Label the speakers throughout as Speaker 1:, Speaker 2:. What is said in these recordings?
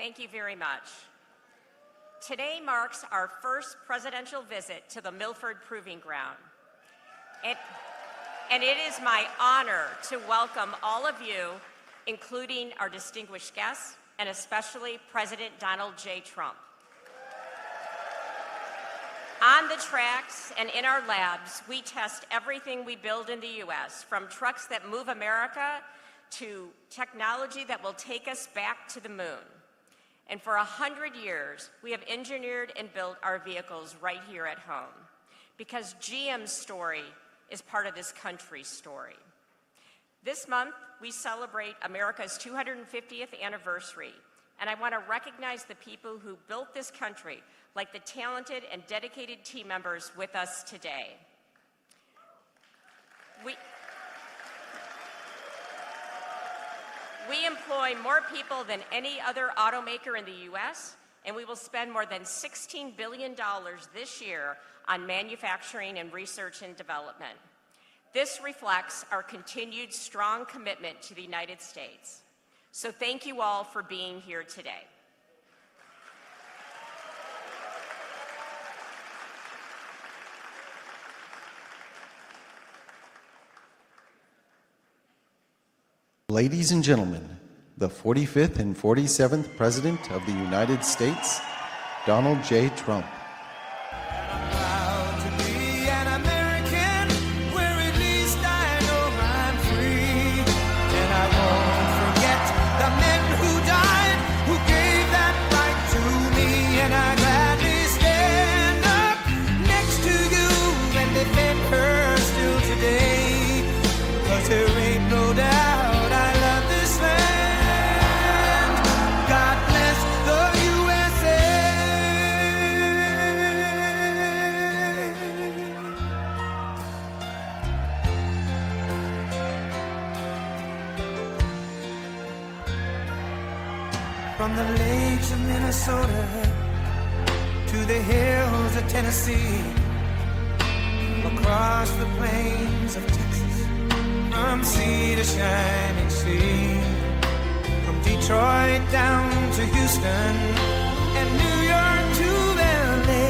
Speaker 1: Thank you very much. Today marks our first presidential visit to the Milford Proving Ground. And it is my honor to welcome all of you, including our distinguished guests, and especially President Donald J. Trump. On the tracks and in our labs, we test everything we build in the U.S., from trucks that move America to technology that will take us back to the moon. And for 100 years, we have engineered and built our vehicles right here at home, because GM's story is part of this country's story. This month, we celebrate America's 250th anniversary, and I want to recognize the people who built this country, like the talented and dedicated team members with us today. We employ more people than any other automaker in the U.S., and we will spend more than $16 billion this year on manufacturing and research and development. This reflects our continued strong commitment to the United States. So thank you all for being here today.
Speaker 2: Ladies and gentlemen, the 45th and 47th President of the United States, Donald J. Trump.
Speaker 3: From the lakes of Minnesota to the hills of Tennessee, across the plains of Texas, from sea to shining sea, from Detroit down to Houston and New York to LA,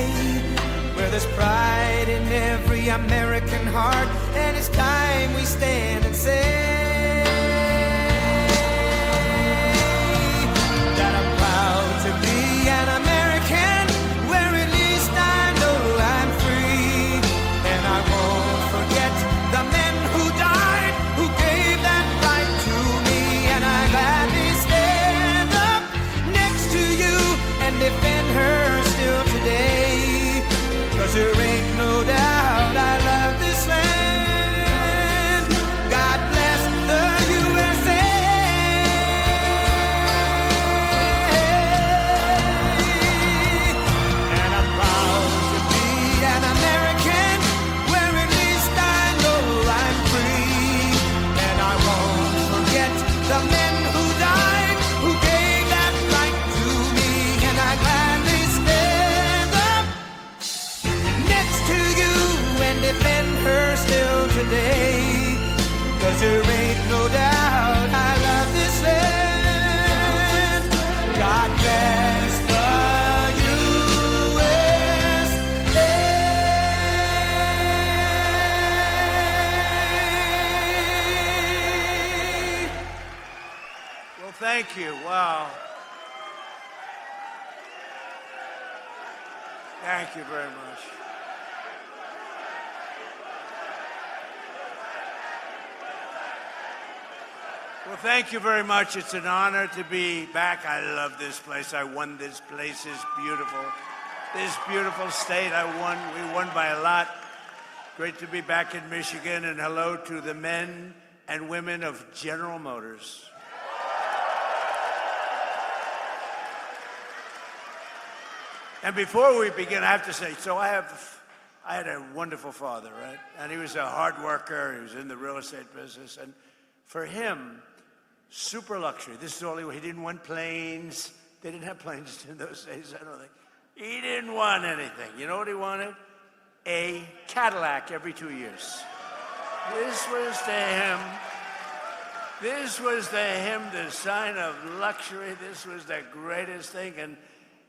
Speaker 3: where there's pride in every American heart, and it's time we stand and say to be an American, where at least I know I'm free. And I won't forget the men who died, who gave that right to me. And I gladly stand up next to you and defend her still today. 'Cause there ain't no doubt I love this land. God bless the USA. The men who died, who gave that right to me, and I gladly stand up next to you and defend her still today. 'Cause there ain't no doubt I love this land. God bless the USA.
Speaker 4: Thank you. Wow. Thank you very much. Well, thank you very much. It's an honor to be back. I love this place. I won this place. It's beautiful. This beautiful state. We won by a lot. Great to be back in Michigan, and hello to the men and women of General Motors. And before we begin, I have to say, I had a wonderful father, right? And he was a hard worker. He was in the real estate business. And for him, super luxury. This is the only way. He didn't want planes. They didn't have planes in those days, I don't think. He didn't want anything. You know what he wanted? A Cadillac every 2 years. This was to him This was to him the sign of luxury. This was the greatest thing. And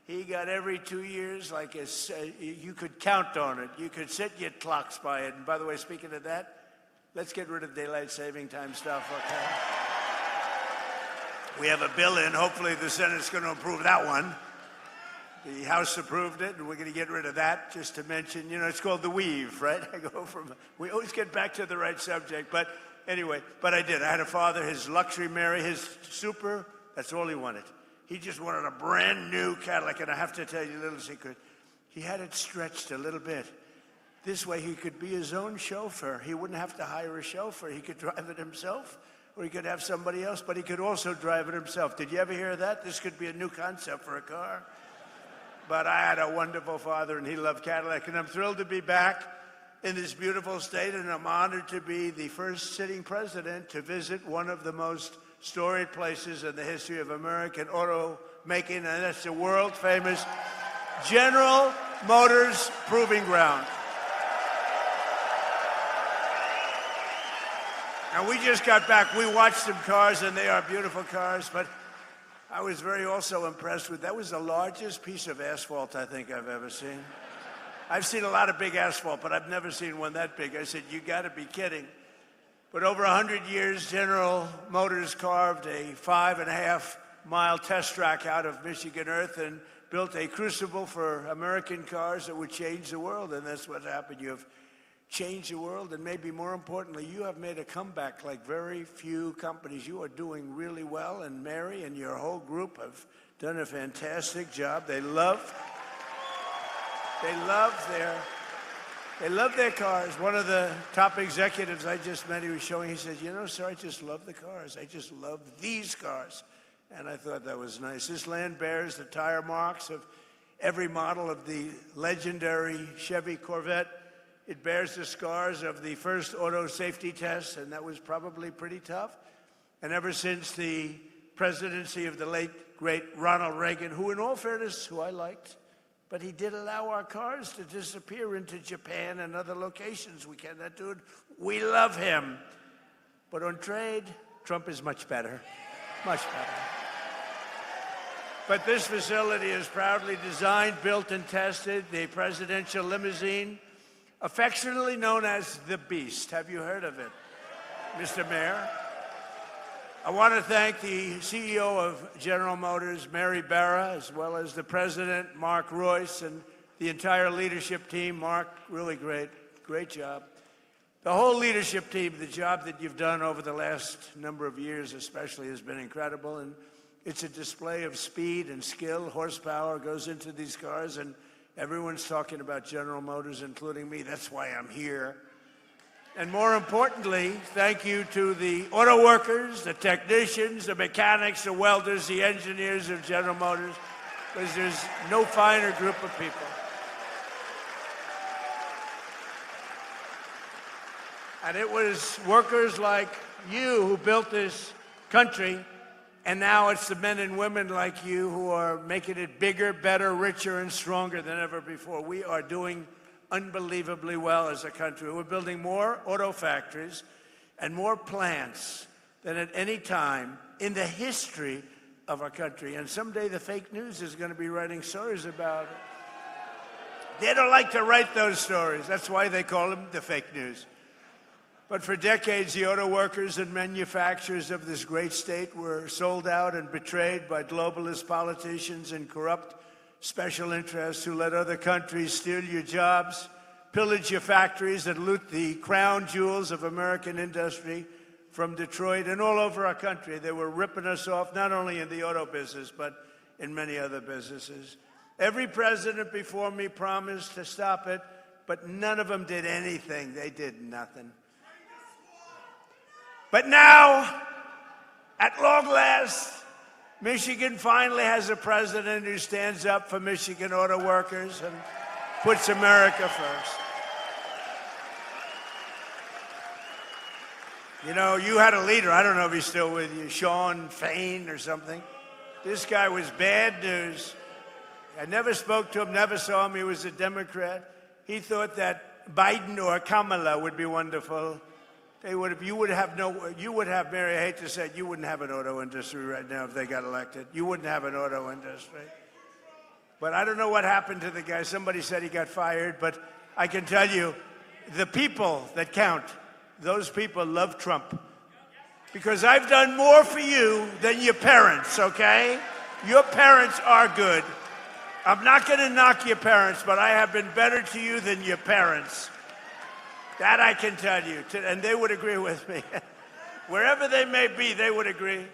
Speaker 4: he got every 2 years, like you could count on it. You could set your clocks by it. And by the way, speaking of that, let's get rid of daylight saving time stuff, okay? We have a bill in. Hopefully the Senate's going to approve that one. The House approved it, and we're going to get rid of that, just to mention, it's called the weave, right? We always get back to the right subject. But anyway, I did. I had a father, his luxury Mary, his super, that's all he wanted. He just wanted a brand new Cadillac, and I have to tell you a little secret. He had it stretched a little bit. This way he could be his own chauffeur. He wouldn't have to hire a chauffeur. He could drive it himself, or he could have somebody else, but he could also drive it himself. Did you ever hear that? This could be a new concept for a car. But I had a wonderful father, and he loved Cadillac, and I'm thrilled to be back in this beautiful state, and I'm honored to be the first sitting president to visit one of the most storied places in the history of American auto making, and that's the world-famous General Motors Proving Ground. And we just got back. We watched some cars, and they are beautiful cars, but I was very also impressed with, that was the largest piece of asphalt I think I've ever seen. I've seen a lot of big asphalt, but I've never seen one that big. I said, you gotta be kidding. But over 100 years, General Motors carved a 5.5-mile test track out of Michigan earth and built a crucible for American cars that would change the world, and that's what happened. You have changed the world, and maybe more importantly, you have made a comeback like very few companies. You are doing really well, and Mary and your whole group have done a fantastic job. They love their cars. One of the top executives I just met, he was showing, he said, sir, I just love the cars. I just love these cars. And I thought that was nice. This land bears the tire marks of every model of the legendary Chevy Corvette. It bears the scars of the first auto safety test, and that was probably pretty tough. And ever since the presidency of the late, great Ronald Reagan, who in all fairness, who I liked, but he did allow our cars to disappear into Japan and other locations. We cannot do it. We love him. But on trade, Trump is much better, much better. But this facility is proudly designed, built, and tested. The presidential limousine, affectionately known as the Beast. Have you heard of it, Mr. Mayor? I want to thank the CEO of General Motors, Mary Barra, as well as the president, Mark Royce, and the entire leadership team. Mark, really great job. The whole leadership team, the job that you've done over the last number of years especially has been incredible, and it's a display of speed and skill. Horsepower goes into these cars, and everyone's talking about General Motors, including me. That's why I'm here. And more importantly, thank you to the auto workers, the technicians, the mechanics, the welders, the engineers of General Motors, because there's no finer group of people. And it was workers like you who built this country, and now it's the men and women like you who are making it bigger, better, richer, and stronger than ever before. We are doing unbelievably well as a country. We're building more auto factories and more plants than at any time in the history of our country. And someday the fake news is going to be writing stories about it. They don't like to write those stories. That's why they call them the fake news. But for decades, the auto workers and manufacturers of this great state were sold out and betrayed by globalist politicians and corrupt special interests who let other countries steal your jobs, pillage your factories, and loot the crown jewels of American industry from Detroit and all over our country. They were ripping us off, not only in the auto business, but in many other businesses. Every president before me promised to stop it, but none of them did anything. They did nothing. But now, at long last, Michigan finally has a president who stands up for Michigan auto workers and puts America first. You know, you had a leader, I don't know if he's still with you, Sean Fain or something. This guy was bad news. I never spoke to him, never saw him. He was a Democrat. He thought that Biden or Kamala would be wonderful. You would have, Mary, I hate to say it, you wouldn't have an auto industry right now if they got elected. You wouldn't have an auto industry. But I don't know what happened to the guy. Somebody said he got fired, but I can tell you, the people that count, those people love Trump. Because I've done more for you than your parents, okay? Your parents are good. I'm not going to knock your parents, but I have been better to you than your parents. That I can tell you, and they would agree with me. Wherever they may be, they would agree.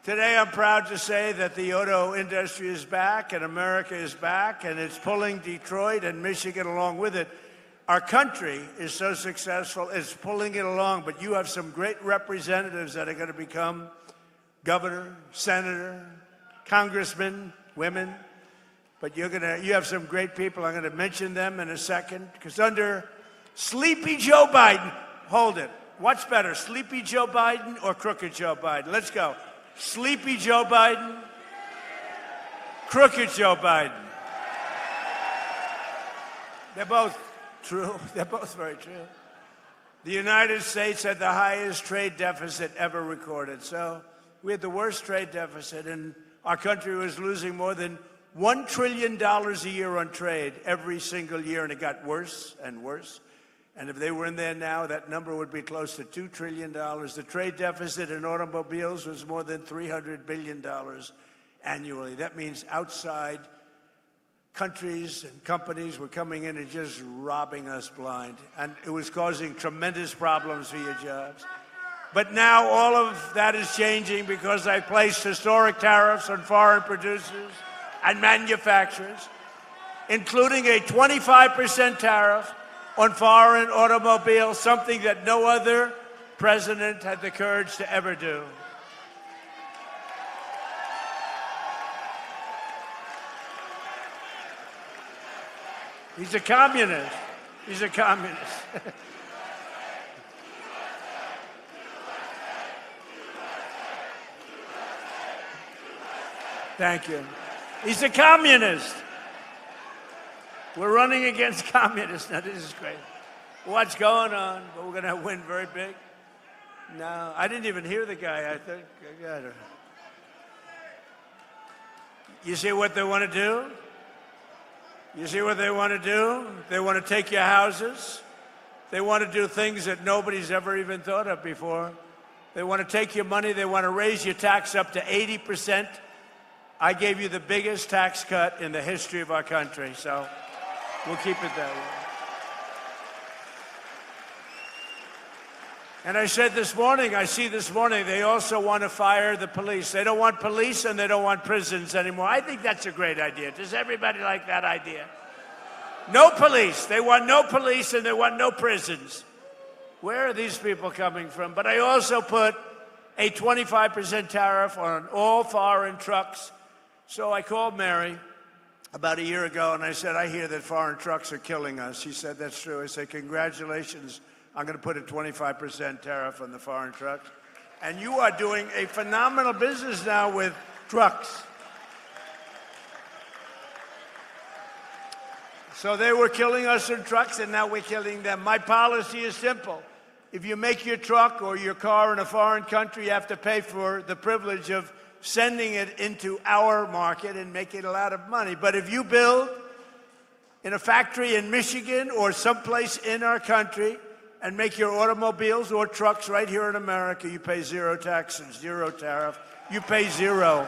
Speaker 4: Today, I'm proud to say that the auto industry is back, and America is back, and it's pulling Detroit and Michigan along with it. Our country is so successful, it's pulling it along, but you have some great representatives that are going to become governor, senator, congressman, women, but you have some great people. I'm going to mention them in a second, because under Sleepy Joe Biden, hold it. What's better, Sleepy Joe Biden or Crooked Joe Biden? Let's go. Sleepy Joe Biden, Crooked Joe Biden. They're both true. They're both very true. The United States had the highest trade deficit ever recorded. So we had the worst trade deficit, and our country was losing more than $1 trillion a year on trade every single year, and it got worse and worse. And if they were in there now, that number would be close to $2 trillion. The trade deficit in automobiles was more than $300 billion annually. That means outside countries and companies were coming in and just robbing us blind. And it was causing tremendous problems for your jobs. But now all of that is changing because I placed historic tariffs on foreign producers and manufacturers, including a 25% tariff on foreign automobiles, something that no other president had the courage to ever do. He's a communist. He's a communist. Thank you. He's a communist. We're running against communists. Now, this is great. What's going on? But we're going to win very big. No, I didn't even hear the guy, I think. You see what they want to do? You see what they want to do? They want to take your houses. They want to do things that nobody's ever even thought of before. They want to take your money. They want to raise your tax up to 80%. I gave you the biggest tax cut in the history of our country, so we'll keep it that way. And I said this morning, they also want to fire the police. They don't want police and they don't want prisons anymore. I think that's a great idea. Does everybody like that idea? No police. They want no police and they want no prisons. Where are these people coming from? But I also put a 25% tariff on all foreign trucks. So I called Mary about a year ago and I said, I hear that foreign trucks are killing us. She said, that's true. I said, congratulations. I'm going to put a 25% tariff on the foreign trucks. And you are doing a phenomenal business now with trucks. So they were killing us in trucks, and now we're killing them. My policy is simple. If you make your truck or your car in a foreign country, you have to pay for the privilege of sending it into our market and making a lot of money. But if you build in a factory in Michigan or someplace in our country, and make your automobiles or trucks right here in America, you pay zero taxes, zero tariff. You pay zero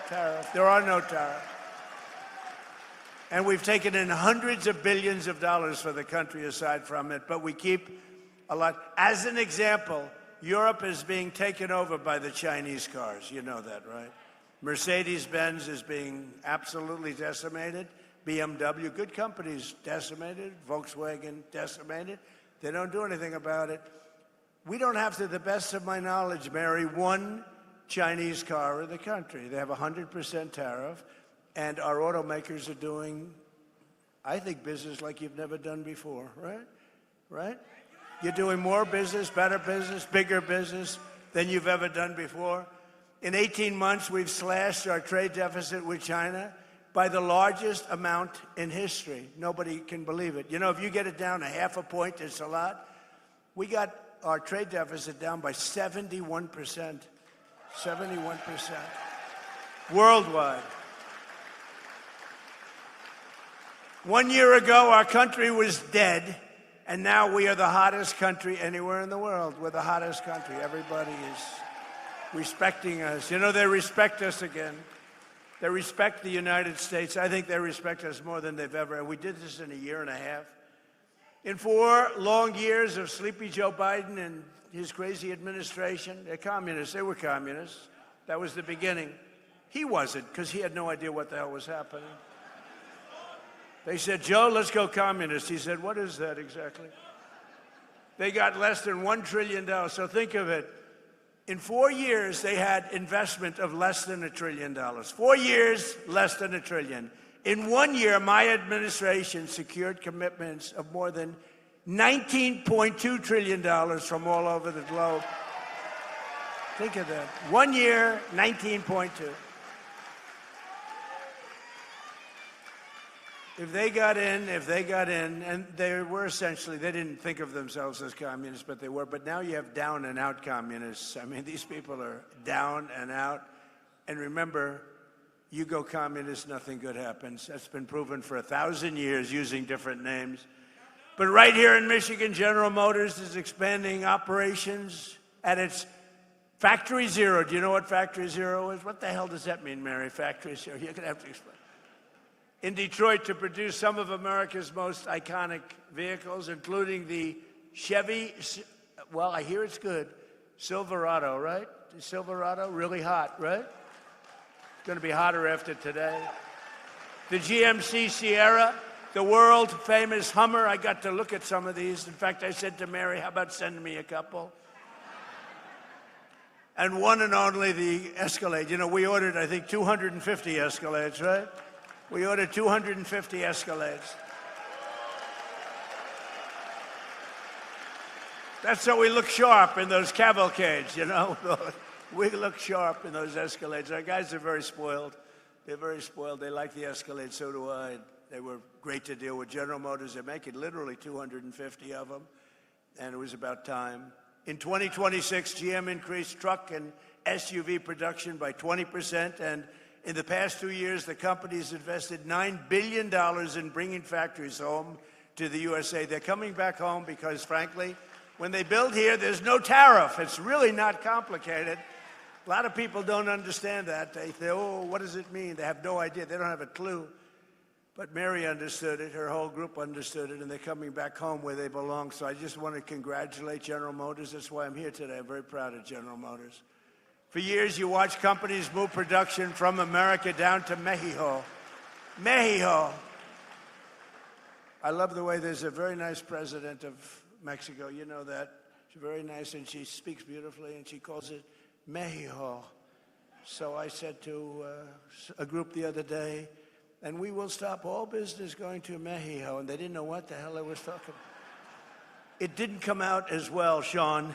Speaker 4: tariff. There are no tariffs. And we've taken in hundreds of billions of dollars for the country aside from it, but we keep a lot. As an example, Europe is being taken over by the Chinese cars. You know that, right? Mercedes-Benz is being absolutely decimated. BMW, good companies, decimated. Volkswagen, decimated. They don't do anything about it. We don't have, to the best of my knowledge, Mary, one Chinese car in the country. They have a 100% tariff, and our automakers are doing, I think, business like you've never done before, right? Right? You're doing more business, better business, bigger business than you've ever done before. In 18 months, we've slashed our trade deficit with China by the largest amount in history. Nobody can believe it. You know, if you get it down a half a point, it's a lot. We got our trade deficit down by 71%. 71%. Worldwide. 1 year ago, our country was dead, and now we are the hottest country anywhere in the world. We're the hottest country. Everybody is respecting us. You know, they respect us again. They respect the United States. I think they respect us more than they've ever. We did this in a year and a half. In 4 long years of sleepy Joe Biden and his crazy administration, they're communists. They were communists. That was the beginning. He wasn't, because he had no idea what the hell was happening. They said, Joe, let's go communist. He said, what is that exactly? They got less than $1 trillion. So think of it. In 4 years, they had investment of less than $1 trillion. 4 years, less than $1 trillion. In 1 year, my administration secured commitments of more than $19.2 trillion from all over the globe. Think of that. 1 year, 19.2. If they got in, and they were essentially, they didn't think of themselves as communists, but they were. But now you have down and out communists. I mean, these people are down and out. And remember, you go communist, nothing good happens. That's been proven for 1,000 years using different names. But right here in Michigan, General Motors is expanding operations at its Factory Zero. Do you know what Factory Zero is? What the hell does that mean, Mary? Factory Zero. You're going to have to explain. In Detroit to produce some of America's most iconic vehicles, including the Chevy, well, I hear it's good, Silverado, right? The Silverado, really hot, right? It's going to be hotter after today. The GMC Sierra, the world-famous Hummer. I got to look at some of these. In fact, I said to Mary, how about sending me a couple? And one and only the Escalade. You know, we ordered, I think, 250 Escalades, right? We ordered 250 Escalades. That's so we look sharp in those cavalcades, you know? We look sharp in those Escalades. Our guys are very spoiled. They're very spoiled. They like the Escalade, so do I. They were great to deal with. General Motors, they're making literally 250 of them, and it was about time. In 2026, GM increased truck and SUV production by 20%, and in the past 2 years, the company's invested $9 billion in bringing factories home to the USA. They're coming back home because, frankly, when they build here, there's no tariff. It's really not complicated. A lot of people don't understand that. They say, oh, what does it mean? They have no idea. They don't have a clue. But Mary understood it. Her whole group understood it, and they're coming back home where they belong. So I just want to congratulate General Motors. That's why I'm here today. I'm very proud of General Motors. For years, you watch companies move production from America down to Mexico. Mexico. I love the way there's a very nice president of Mexico. You know that. She's very nice, and she speaks beautifully, and she calls it Mexico. So I said to a group the other day, and we will stop all business going to Mexico. And they didn't know what the hell I was talking about. It didn't come out as well, Sean.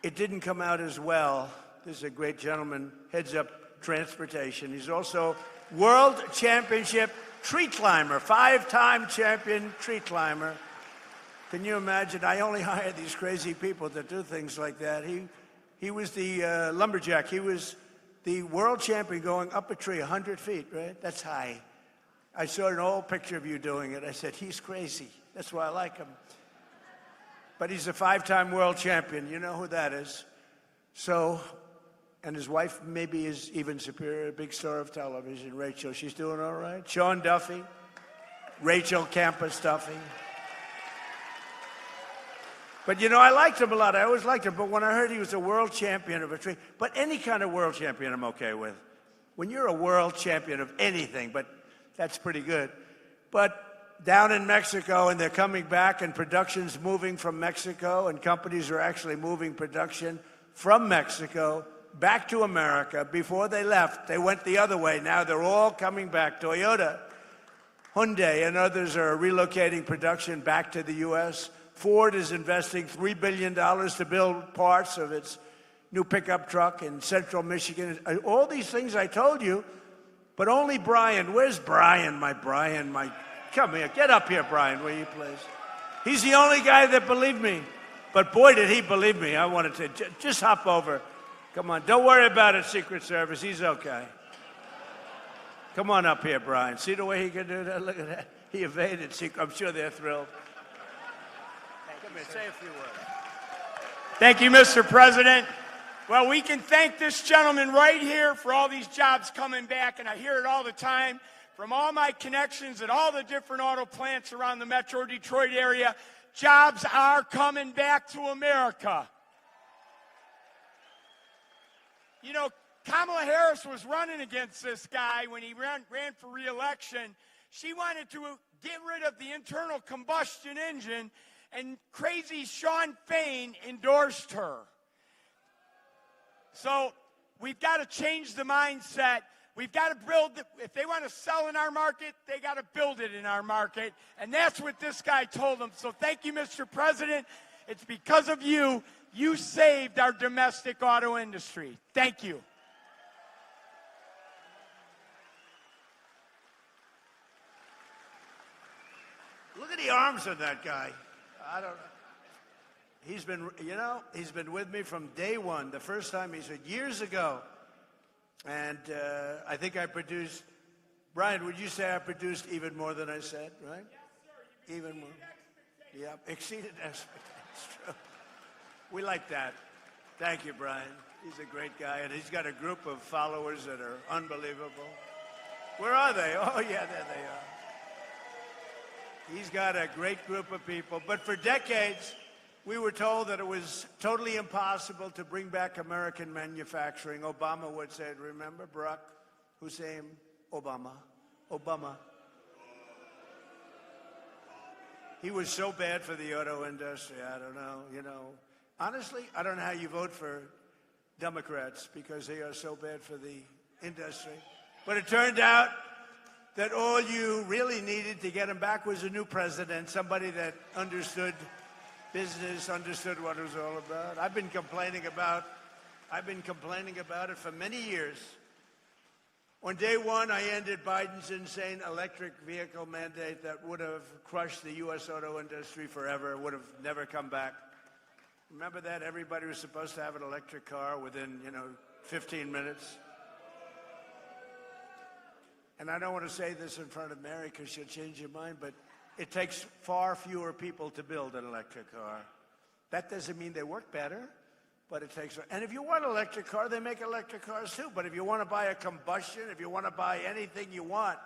Speaker 4: It didn't come out as well. This is a great gentleman, heads up transportation. He's also world championship tree climber, 5-time champion tree climber. Can you imagine? I only hire these crazy people to do things like that. He was the lumberjack. He was the world champion going up a tree 100 feet, right? That's high. I saw an old picture of you doing it. I said, he's crazy. That's why I like him. But he's a 5-time world champion. You know who that is. So, and his wife maybe is even superior, a big star of television, Rachel. She's doing all right. Sean Duffy, Rachel Campus Duffy. But, you know, I liked him a lot. I always liked him. But when I heard he was a world champion of a tree, but any kind of world champion I'm okay with. When you're a world champion of anything, but that's pretty good. But down in Mexico, and they're coming back, and production's moving from Mexico, and companies are actually moving production from Mexico back to America. Before they left, they went the other way. Now they're all coming back. Toyota, Hyundai, and others are relocating production back to the U.S. Ford is investing $3 billion to build parts of its new pickup truck in central Michigan. All these things I told you, but only Brian. Where's Brian? Come here. Get up here, Brian, will you please? He's the only guy that believed me. But boy, did he believe me. I wanted to just hop over. Come on, don't worry about it, Secret Service. He's okay. Come on up here, Brian. See the way he can do that? Look at that. He evaded Secret. I'm sure they're thrilled. Come here, say a few words.
Speaker 5: Thank you, Mr. President. Well, we can thank this gentleman right here for all these jobs coming back, and I hear it all the time from all my connections at all the different auto plants around the Metro Detroit area. Jobs are coming back to America. You know, Kamala Harris was running against this guy when he ran for re-election. She wanted to get rid of the internal combustion engine, and crazy Sean Fain endorsed her. So we've got to change the mindset. We've got to build, if they want to sell in our market, they got to build it in our market. And that's what this guy told them. So thank you, Mr. President. It's because of you. You saved our domestic auto industry. Thank you.
Speaker 4: Look at the arms on that guy. I don't know. He's been, you know, he's been with me from day one. The first time he said years ago. And I think I produced, Brian, would you say I produced even more than I said, right?
Speaker 5: Yes, sir.
Speaker 4: Even more. Yeah, exceeded expectations. True. We like that. Thank you, Brian. He's a great guy, and he's got a group of followers that are unbelievable. Where are they? Oh, yeah, there they are. He's got a great group of people. But for decades, we were told that it was totally impossible to bring back American manufacturing. Obama would say it. Remember Barack Hussein Obama? Obama. He was so bad for the auto industry. I don't know. You know, honestly, I don't know how you vote for Democrats because they are so bad for the industry. But it turned out that all you really needed to get him back was a new president, somebody that understood business, understood what it was all about. I've been complaining about it for many years. On day one, I ended Biden's insane electric vehicle mandate that would have crushed the U.S. auto industry forever, would have never come back. Remember that? Everybody was supposed to have an electric car within, 15 minutes. And I don't want to say this in front of Mary because she'll change your mind, but it takes far fewer people to build an electric car. That doesn't mean they work better, but it takes. And if you want an electric car, they make electric cars too. But if you want to buy a combustion, if you want to buy anything you want,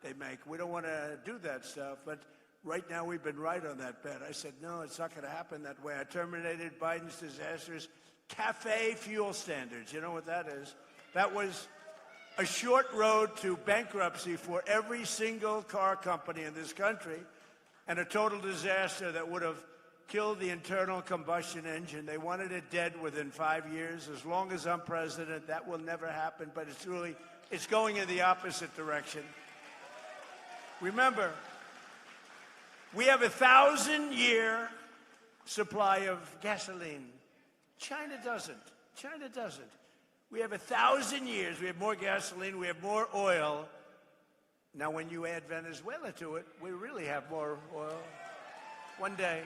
Speaker 4: they make. We don't want to do that stuff. But right now, we've been right on that bet. I said, no, it's not going to happen that way. I terminated Biden's disastrous cafe fuel standards. You know what that is? That was a short road to bankruptcy for every single car company in this country, and a total disaster that would have killed the internal combustion engine. They wanted it dead within 5 years. As long as I'm president, that will never happen, but it's going in the opposite direction. Remember, we have a 1,000-year supply of gasoline. China doesn't. We have 1,000 years. We have more gasoline. We have more oil. Now, when you add Venezuela to it, we really have more oil. One day.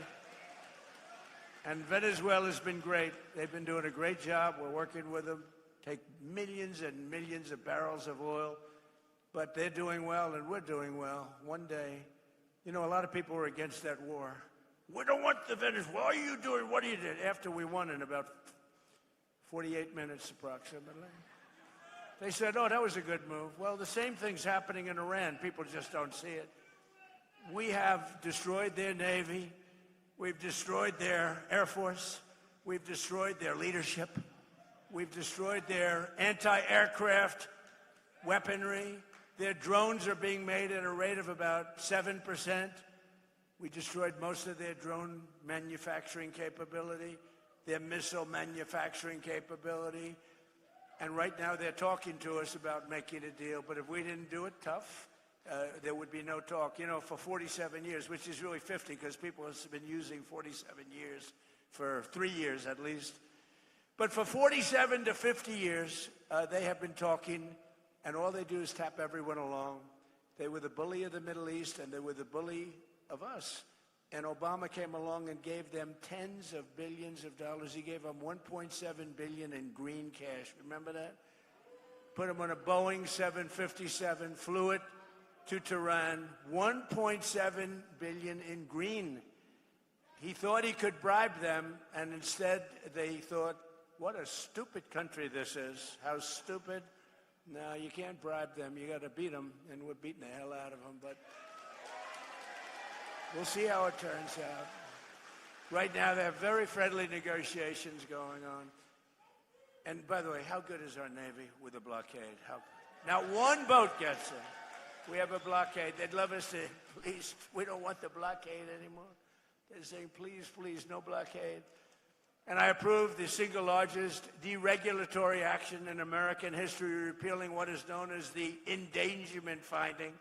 Speaker 4: And Venezuela's been great. They've been doing a great job. We're working with them. Take millions and millions of barrels of oil. But they're doing well, and we're doing well. One day. A lot of people were against that war. We don't want the Venezuela. What are you doing? What are you doing? After we won in about 48 minutes approximately. They said, oh, that was a good move. Well, the same thing's happening in Iran. People just don't see it. We have destroyed their Navy. We've destroyed their Air Force. We've destroyed their leadership. We've destroyed their anti-aircraft weaponry. Their drones are being made at a rate of about 7%. We destroyed most of their drone manufacturing capability, their missile manufacturing capability. And right now they're talking to us about making a deal. But if we didn't do it tough, there would be no talk. For 47 years, which is really 50 because people have been using 47 years for 3 years at least. But for 47 to 50 years, they have been talking, and all they do is tap everyone along. They were the bully of the Middle East, and they were the bully of us. And Obama came along and gave them tens of billions of dollars. He gave them $1.7 billion in green cash. Remember that? Put them on a Boeing 757, flew it to Tehran. $1.7 billion in green. He thought he could bribe them, and instead they thought, what a stupid country this is. How stupid. No, you can't bribe them. You got to beat them, and we're beating the hell out of them. But we'll see how it turns out. Right now, they have very friendly negotiations going on. And by the way, how good is our Navy with a blockade? Now, one boat gets in. We have a blockade. They'd love us to, please, we don't want the blockade anymore. They're saying, please, please, no blockade. And I approve the single largest deregulatory action in American history, repealing what is known as the endangerment finding,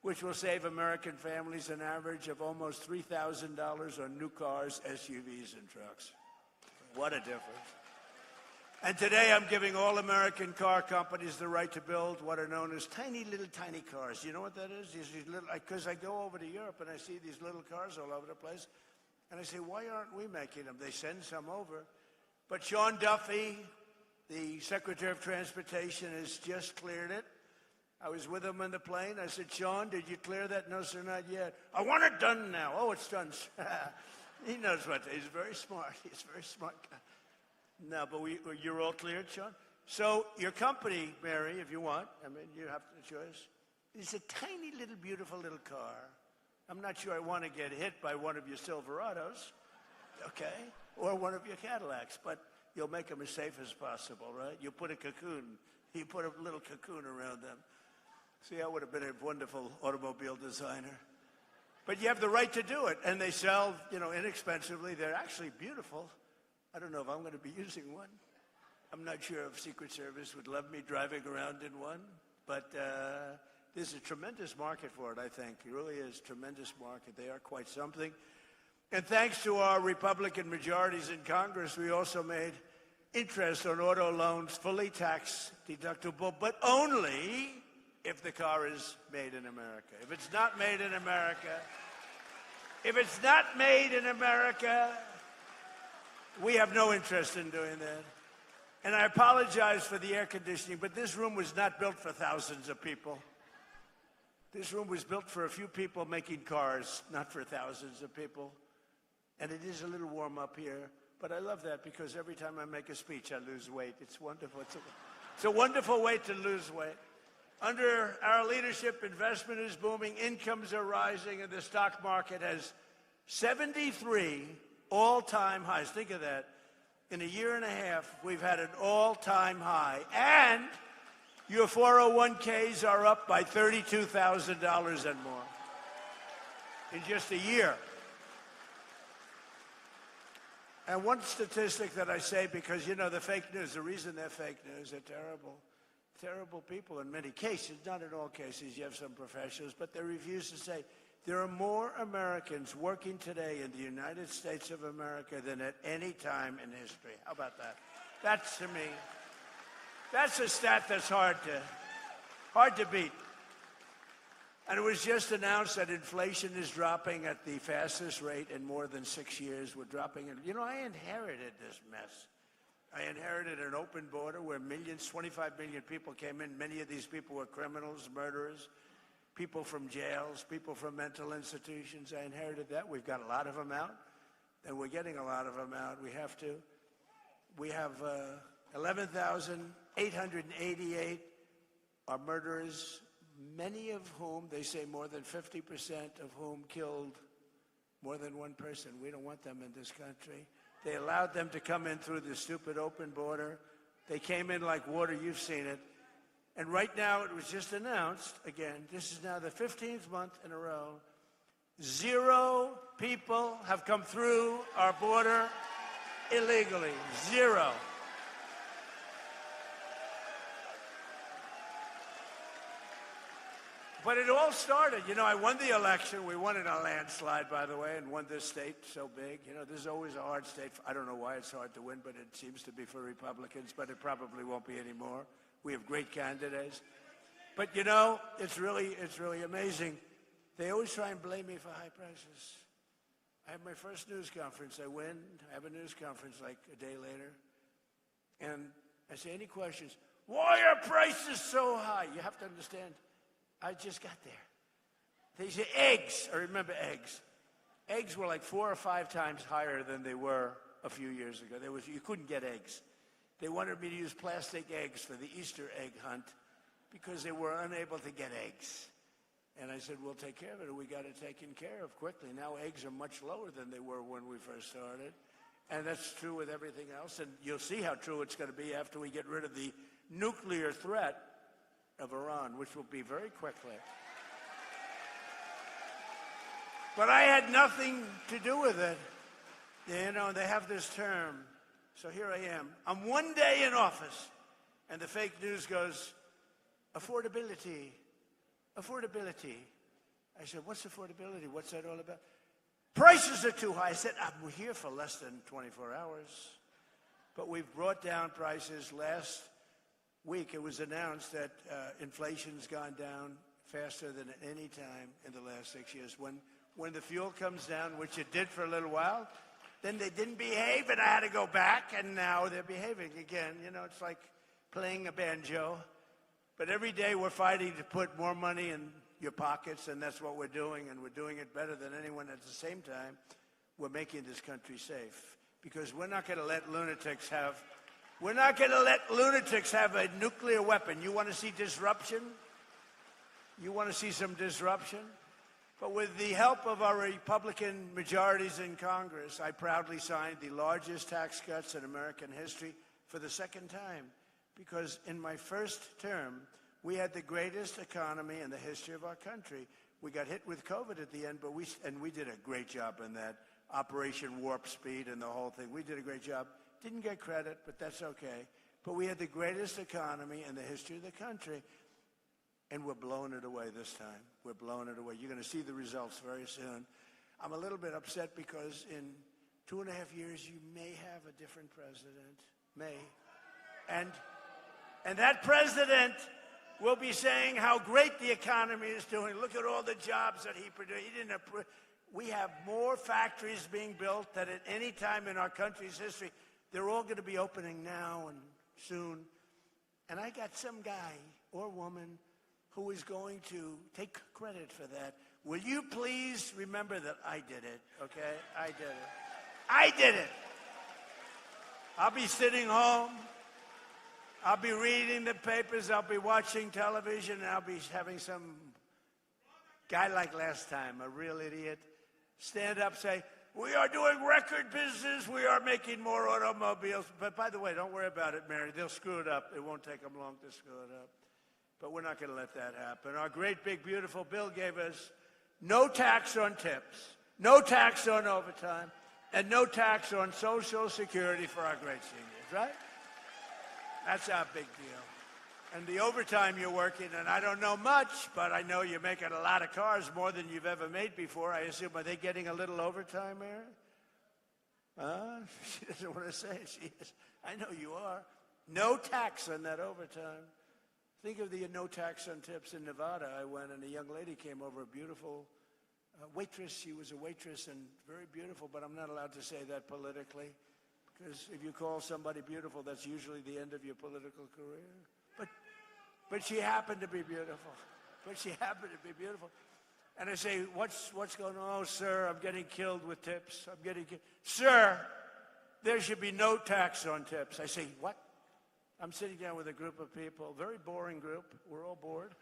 Speaker 4: which will save American families an average of almost $3,000 on new cars, SUVs, and trucks. What a difference. And today I'm giving all American car companies the right to build what are known as tiny cars. You know what that is? These little, because I go over to Europe and I see these little cars all over the place. And I say, why aren't we making them? They send some over. But Sean Duffy, the Secretary of Transportation, has just cleared it. I was with him on the plane. I said, Sean, did you clear that? No, sir, not yet. I want it done now. Oh, it's done. He knows what. He's very smart. He's a very smart guy. No, but you're all cleared, Sean? So your company, Mary, if you want, I mean, you have the choice. It's a tiny little, beautiful little car. I'm not sure I want to get hit by one of your Silverados, okay, or one of your Cadillacs, but you'll make them as safe as possible, right? You put a little cocoon around them. See, I would have been a wonderful automobile designer. But you have the right to do it, and they sell, inexpensively. They're actually beautiful. I don't know if I'm going to be using one. I'm not sure if Secret Service would love me driving around in one, but there's a tremendous market for it, I think. It really is a tremendous market. They are quite something. And thanks to our Republican majorities in Congress, we also made interest on auto loans fully tax deductible, but only if the car is made in America. If it's not made in America, we have no interest in doing that. And I apologize for the air conditioning, but this room was not built for thousands of people. This room was built for a few people making cars, not for thousands of people. And it is a little warm up here, but I love that because every time I make a speech, I lose weight. It's wonderful. It's a wonderful way to lose weight. Under our leadership, investment is booming, incomes are rising, and the stock market has 73 all-time highs. Think of that. In a year and a half, we've had an all-time high. And your 401ks are up by $32,000 and more in just a year. And one statistic that I say, because, the fake news, the reason they're fake news, they're terrible people in many cases, not in all cases. You have some professionals, but they refuse to say there are more Americans working today in the United States of America than at any time in history. How about that? That's, to me, that's a stat that's hard to beat. And it was just announced that inflation is dropping at the fastest rate in more than 6 years. We're dropping it. I inherited this mess. I inherited an open border where 25 million people came in. Many of these people were criminals, murderers, people from jails, people from mental institutions. I inherited that. We've got a lot of them out, and we're getting a lot of them out. We have to. We have 11,888 are murderers, many of whom, they say more than 50% of whom killed more than one person. We don't want them in this country. They allowed them to come in through the stupid open border. They came in like water. You've seen it. And right now, it was just announced, again, this is now the 15th month in a row, 0 people have come through our border illegally. 0. But it all started, I won the election. We won in a landslide, by the way, and won this state so big. This is always a hard state. I don't know why it's hard to win, but it seems to be for Republicans, but it probably won't be anymore. We have great candidates. But, it's really amazing. They always try and blame me for high prices. I have my first news conference. I win, I have a news conference like a day later. And I say, any questions? Why are prices so high? You have to understand, I just got there. They say eggs. I remember eggs. Eggs were like 4 or 5 times higher than they were a few years ago. You couldn't get eggs. They wanted me to use plastic eggs for the Easter egg hunt because they were unable to get eggs. And I said, we'll take care of it. We got it taken care of quickly. Now eggs are much lower than they were when we first started. And that's true with everything else. And you'll see how true it's going to be after we get rid of the nuclear threat of Iran, which will be very quickly. But I had nothing to do with it. You know, they have this term. So here I am. I'm one day in office, and the fake news goes, affordability, affordability. I said, what's affordability? What's that all about? Prices are too high. I said, I'm here for less than 24 hours. But we've brought down prices. Last week it was announced that inflation's gone down faster than at any time in the last 6 years. When the fuel comes down, which it did for a little while, then they didn't behave, and I had to go back, and now they're behaving again. You know, it's like playing a banjo. But every day we're fighting to put more money in your pockets, and that's what we're doing, and we're doing it better than anyone. At the same time, we're making this country safe, because we're not going to let lunatics have a nuclear weapon. You want to see disruption? You want to see some disruption? But with the help of our Republican majorities in Congress, I proudly signed the largest tax cuts in American history for the second time. Because in my first term, we had the greatest economy in the history of our country. We got hit with COVID at the end, but we did a great job in that. Operation Warp Speed and the whole thing. We did a great job. Didn't get credit, but that's okay. But we had the greatest economy in the history of the country. And we're blowing it away this time. We're blowing it away. You're going to see the results very soon. I'm a little bit upset because in 2.5 years, you may have a different president. May. And that president will be saying how great the economy is doing. Look at all the jobs that he produced. We have more factories being built than at any time in our country's history. They're all going to be opening now and soon. And I got some guy or woman who is going to take credit for that. Will you please remember that I did it, okay? I did it. I did it. I'll be sitting home. I'll be reading the papers. I'll be watching television. And I'll be having some guy like last time, a real idiot, stand up, say, we are doing record business. We are making more automobiles. But by the way, don't worry about it, Mary. They'll screw it up. It won't take them long to screw it up. But we're not going to let that happen. Our great, big, beautiful bill gave us no tax on tips, no tax on overtime, and no tax on Social Security for our great seniors, right? That's our big deal. And the overtime you're working, and I don't know much, but I know you're making a lot of cars, more than you've ever made before. I assume, are they getting a little overtime, Mary? She doesn't want to say it. She is. I know you are. No tax on that overtime. Think of the no tax on tips in Nevada. I went, and a young lady came over, a beautiful waitress. She was a waitress and very beautiful, but I'm not allowed to say that politically, because if you call somebody beautiful, that's usually the end of your political career. But she happened to be beautiful. And I say, what's going on? Oh, sir, I'm getting killed with tips. Sir, there should be no tax on tips. I say, what? I'm sitting down with a group of people, very boring group. We're all bored.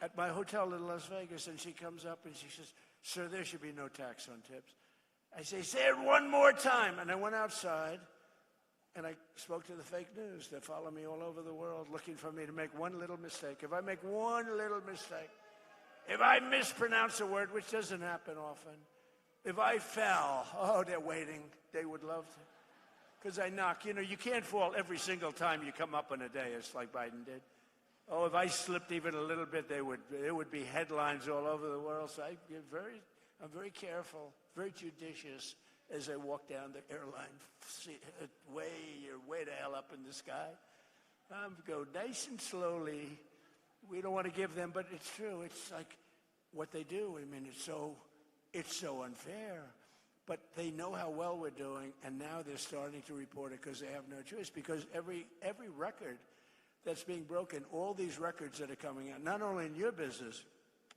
Speaker 4: At my hotel in Las Vegas, and she comes up and she says, sir, there should be no tax on tips. I say it one more time. And I went outside, and I spoke to the fake news that follow me all over the world, looking for me to make one little mistake. If I make one little mistake, if I mispronounce a word, which doesn't happen often, if I fell, oh, they're waiting. They would love to. Because I knock. You know, you can't fall every single time you come up on a day, it's like Biden did. Oh, if I slipped even a little bit, there would be headlines all over the world. So I'm very careful, very judicious as I walk down the airline, way the hell up in the sky. Go nice and slowly. We don't want to give them, but it's true. It's like what they do. I mean, it's so unfair. But they know how well we're doing, and now they're starting to report it because they have no choice. Because every record that's being broken, all these records that are coming out, not only in your business,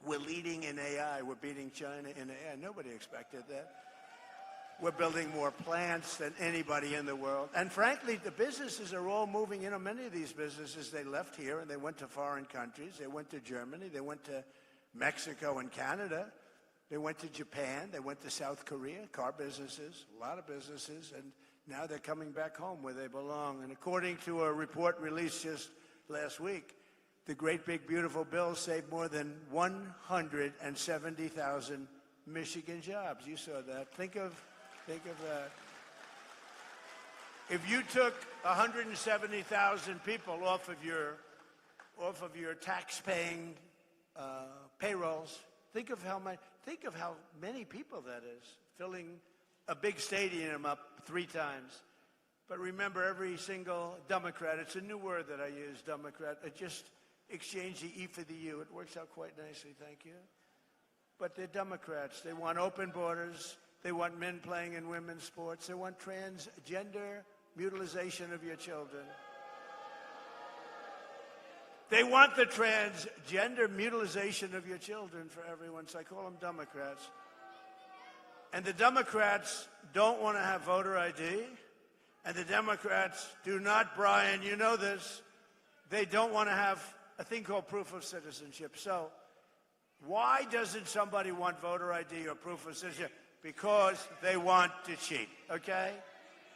Speaker 4: we're leading in AI. We're beating China in AI. Nobody expected that. We're building more plants than anybody in the world. And frankly, the businesses are all moving. You know, many of these businesses, they left here and they went to foreign countries. They went to Germany. They went to Mexico and Canada. They went to Japan. They went to South Korea, car businesses, a lot of businesses. And now they're coming back home where they belong. And according to a report released just last week, the great big beautiful bill saved more than 170,000 Michigan jobs. You saw that. Think of that. If you took 170,000 people off of your tax-paying payrolls, think of how many people that is, filling a big stadium up 3 times. But remember, every single Democrat, it's a new word that I use, Democrat, it just exchange the E for the U. It works out quite nicely, thank you. But they're Democrats. They want open borders. They want men playing in women's sports. They want transgender mutilization of your children. They want the transgender mutilization of your children for everyone, so I call them Democrats. And the Democrats don't want to have voter ID. And the Democrats do not, Brian, you know this, they don't want to have a thing called proof of citizenship. So why doesn't somebody want voter ID or proof of citizenship? Because they want to cheat, okay?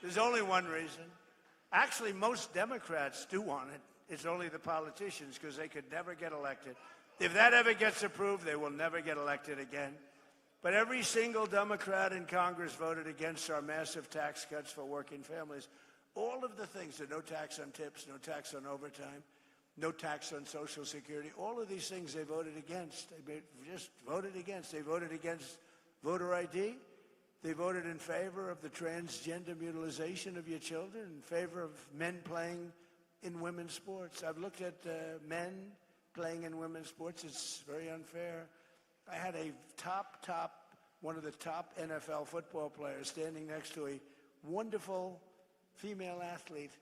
Speaker 4: There's only one reason. Actually, most Democrats do want it. It's only the politicians, because they could never get elected. If that ever gets approved, they will never get elected again. But every single Democrat in Congress voted against our massive tax cuts for working families. All of the things, no tax on tips, no tax on overtime, no tax on Social Security, all of these things they voted against. They just voted against. They voted against voter ID. They voted in favor of the transgender mutilization of your children, in favor of men playing in women's sports. I've looked at men playing in women's sports. It's very unfair. I had one of the top NFL football players standing next to a wonderful female athlete,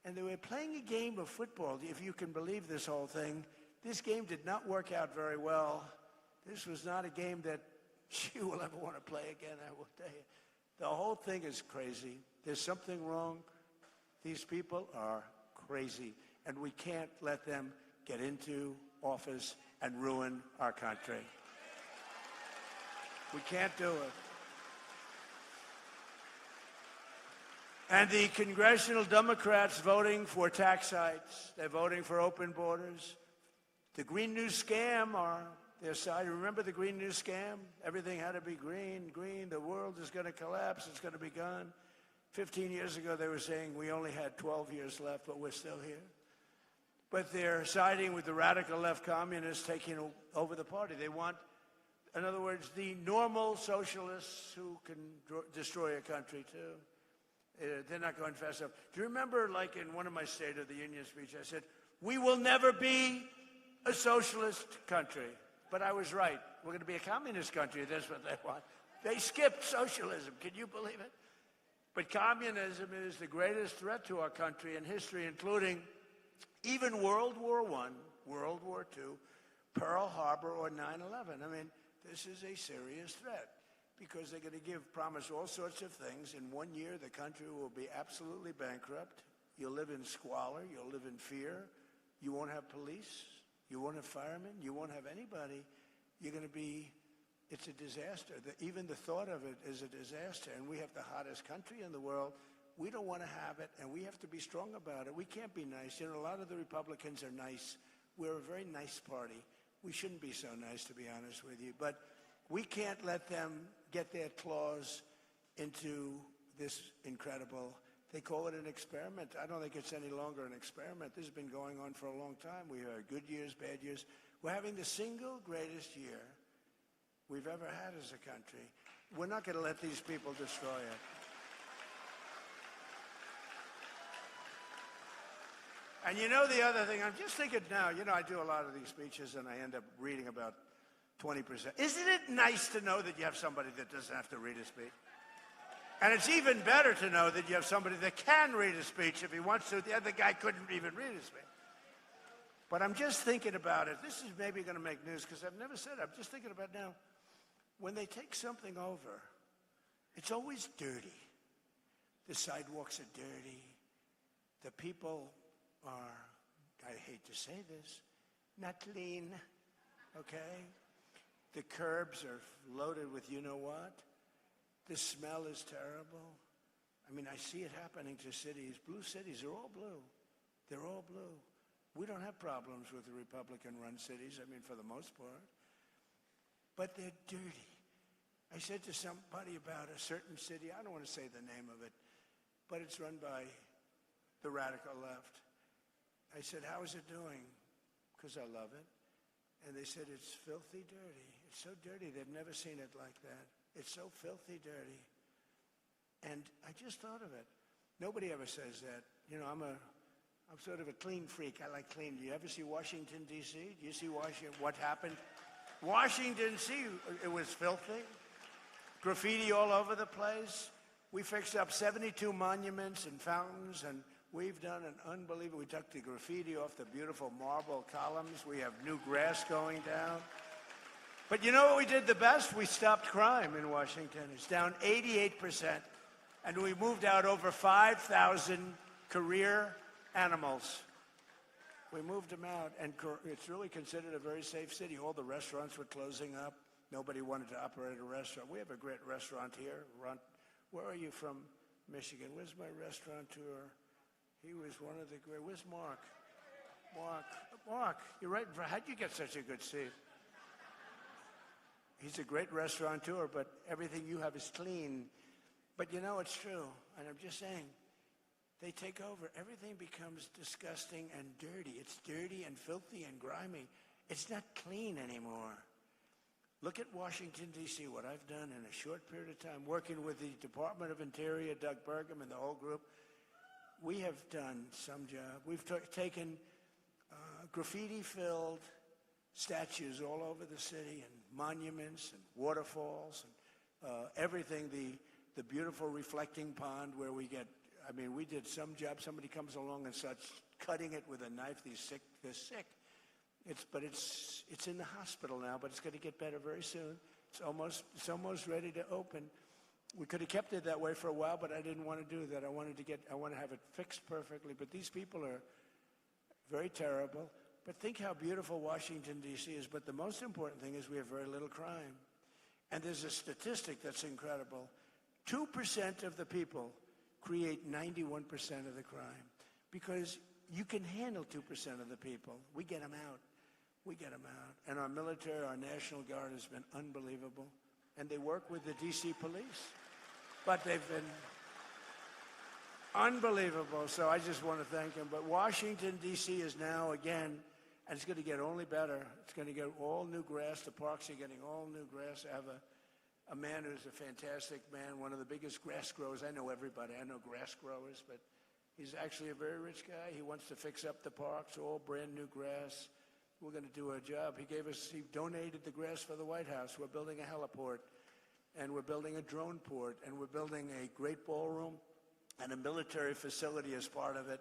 Speaker 4: and they were playing a game of football, if you can believe this whole thing. This game did not work out very well. This was not a game that she will ever want to play again, I will tell you. The whole thing is crazy. There's something wrong. These people are crazy, and we can't let them get into office and ruin our country. We can't do it. And the congressional Democrats voting for tax hikes, they're voting for open borders. The Green New Scam are their side. Remember the Green New Scam? Everything had to be green, the world is going to collapse, it's going to be gone. 15 years ago, they were saying we only had 12 years left, but we're still here. But they're siding with the radical left communists taking over the party. They want, in other words, the normal socialists who can destroy a country, too. They're not going fast enough. Do you remember, like in one of my State of the Union speeches, I said, we will never be a socialist country. But I was right. We're going to be a communist country. That's what they want. They skipped socialism. Can you believe it? But communism is the greatest threat to our country in history, including even World War I, World War II, Pearl Harbor, or 9/11. I mean, this is a serious threat because they're going to promise all sorts of things. In 1 year, the country will be absolutely bankrupt. You'll live in squalor. You'll live in fear. You won't have police. You won't have firemen. You won't have anybody. You're going to be, it's a disaster. Even the thought of it is a disaster. And we have the hottest country in the world. We don't want to have it, and we have to be strong about it. We can't be nice. You know, a lot of the Republicans are nice. We're a very nice party. We shouldn't be so nice, to be honest with you. But we can't let them get their claws into this incredible, they call it an experiment. I don't think it's any longer an experiment. This has been going on for a long time. We have good years, bad years. We're having the single greatest year we've ever had as a country. We're not going to let these people destroy it. And you know the other thing, I'm just thinking now, you know, I do a lot of these speeches and I end up reading about 20%. Isn't it nice to know that you have somebody that doesn't have to read a speech? And it's even better to know that you have somebody that can read a speech if he wants to. The other guy couldn't even read a speech. But I'm just thinking about it. This is maybe going to make news because I've never said it. I'm just thinking about now. When they take something over, it's always dirty. The sidewalks are dirty. The people are, I hate to say this, not clean, okay? The curbs are loaded with you-know-what. The smell is terrible. I mean, I see it happening to cities. Blue cities are all blue. They're all blue. We don't have problems with the Republican-run cities, I mean, for the most part. But they're dirty. I said to somebody about a certain city, I don't want to say the name of it, but it's run by the radical left. I said, how is it doing? Because I love it. And they said, it's filthy dirty. It's so dirty, they've never seen it like that. It's so filthy dirty. And I just thought of it. Nobody ever says that. You know, I'm sort of a clean freak. I like clean. Do you ever see Washington, D.C.? Do you see Washington? What happened? Washington, D.C., it was filthy. Graffiti all over the place. We fixed up 72 monuments and fountains, and we've done an unbelievable. We took the graffiti off the beautiful marble columns. We have new grass going down. But you know what we did the best? We stopped crime in Washington. It's down 88%. And we moved out over 5,000 career animals. We moved them out, and it's really considered a very safe city. All the restaurants were closing up. Nobody wanted to operate a restaurant. We have a great restaurant here. Where are you from, Michigan? Where's my restaurateur? He was one of the great. Where's Mark? Mark, you're right. How'd you get such a good seat? He's a great restaurateur, but everything you have is clean. But you know, it's true, and I'm just saying, they take over. Everything becomes disgusting and dirty. It's dirty and filthy and grimy. It's not clean anymore. Look at Washington, D.C., what I've done in a short period of time, working with the Department of Interior, Doug Burgum, and the whole group. We have done some job. We've taken graffiti-filled statues all over the city and monuments and waterfalls and everything. The beautiful reflecting pond where we get, I mean, we did some job. Somebody comes along and starts cutting it with a knife. They're sick. It's in the hospital now, but it's going to get better very soon. It's almost ready to open. We could have kept it that way for a while, but I didn't want to do that. I want to have it fixed perfectly. But these people are very terrible. But think how beautiful Washington, D.C. is. But the most important thing is we have very little crime. And there's a statistic that's incredible. 2% of the people create 91% of the crime because you can handle 2% of the people. We get them out. And our military, our National Guard has been unbelievable. And they work with the D.C. police. But they've been unbelievable. So I just want to thank them. But Washington, D.C. is now, again, and it's going to get only better. It's going to get all new grass. The parks are getting all new grass. I have a man who's a fantastic man, one of the biggest grass growers. I know everybody. I know grass growers, but he's actually a very rich guy. He wants to fix up the parks, all brand new grass. We're going to do a job. He donated the grass for the White House. We're building a heliport, and we're building a drone port, and we're building a great ballroom and a military facility as part of it,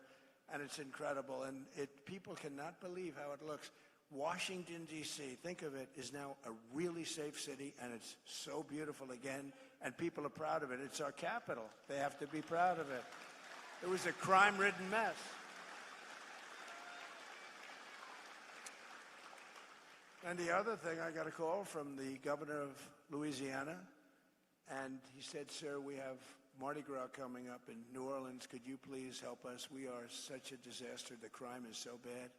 Speaker 4: and it's incredible. And people cannot believe how it looks. Washington, D.C., think of it, is now a really safe city, and it's so beautiful again, and people are proud of it. It's our capital. They have to be proud of it. It was a crime-ridden mess. And the other thing, I got a call from the governor of Louisiana, and he said, sir, we have Mardi Gras coming up in New Orleans. Could you please help us? We are such a disaster. The crime is so bad,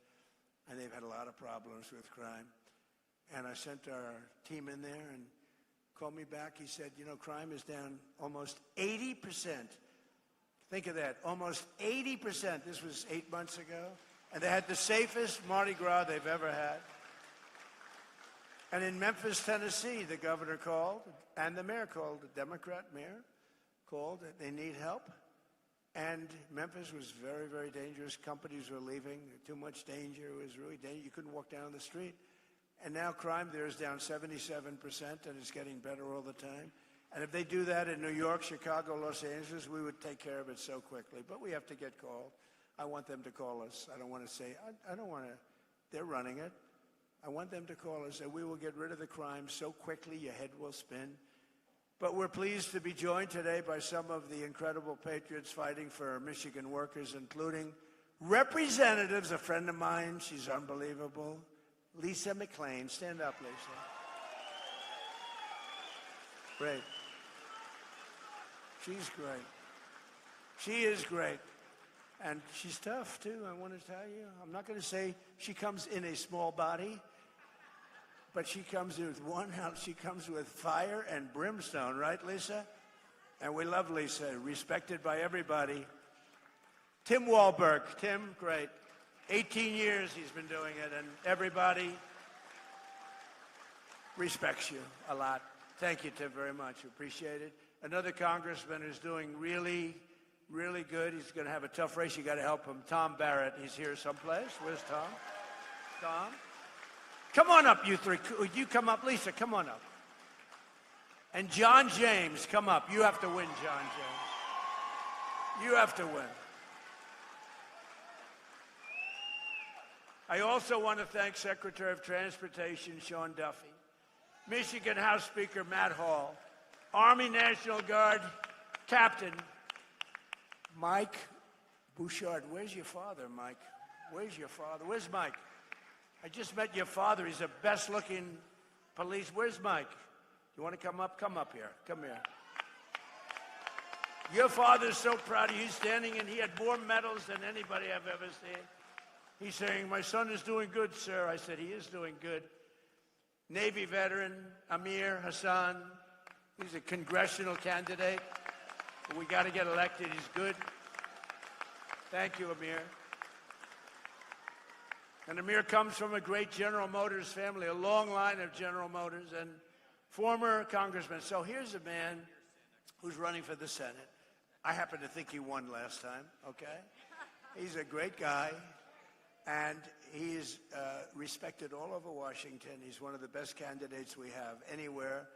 Speaker 4: and they've had a lot of problems with crime. And I sent our team in there and called me back. He said, you know, crime is down almost 80%. Think of that, almost 80%. This was 8 months ago. And they had the safest Mardi Gras they've ever had. And in Memphis, Tennessee, the governor called, and the mayor called, the Democrat mayor called. They need help. And Memphis was very, very dangerous. Companies were leaving. Too much danger. It was really dangerous. You couldn't walk down the street. And now crime there is down 77%, and it's getting better all the time. And if they do that in New York, Chicago, Los Angeles, we would take care of it so quickly. But we have to get called. I want them to call us. I don't want to say, I don't want to, they're running it. I want them to call us, and we will get rid of the crime so quickly your head will spin. But we're pleased to be joined today by some of the incredible patriots fighting for Michigan workers, including representatives, a friend of mine, she's unbelievable, Lisa McLean. Stand up, Lisa. Great. She's great. She is great. And she's tough, too, I want to tell you. I'm not going to say she comes in a small body, but she comes with one house. She comes with fire and brimstone, right, Lisa? And we love Lisa, respected by everybody. Tim Wahlberg. Tim, great. 18 years he's been doing it, and everybody respects you a lot. Thank you, Tim, very much. Appreciate it. Another congressman who's doing really good. He's going to have a tough race. You got to help him. Tom Barrett. He's here someplace. Where's Tom? Tom? Come on up, you three. You come up. Lisa, come on up. And John James, come up. You have to win, John James. You have to win. I also want to thank Secretary of Transportation Sean Duffy, Michigan House Speaker Matt Hall, Army National Guard Captain Mike Bouchard. Where's your father, Mike? Where's your father? Where's Mike? I just met your father. He's the best-looking police. Where's Mike? You want to come up? Come up here. Come here. Your father's so proud of you. He's standing, and he had more medals than anybody I've ever seen. He's saying, my son is doing good, sir. I said, he is doing good. Navy veteran Amir Hassan. He's a congressional candidate. We got to get elected. He's good. Thank you, Amir. And Amir comes from a great General Motors family, a long line of General Motors, and former congressman. So here's a man who's running for the Senate. I happen to think he won last time, okay? He's a great guy, and he's respected all over Washington. He's one of the best candidates we have anywhere.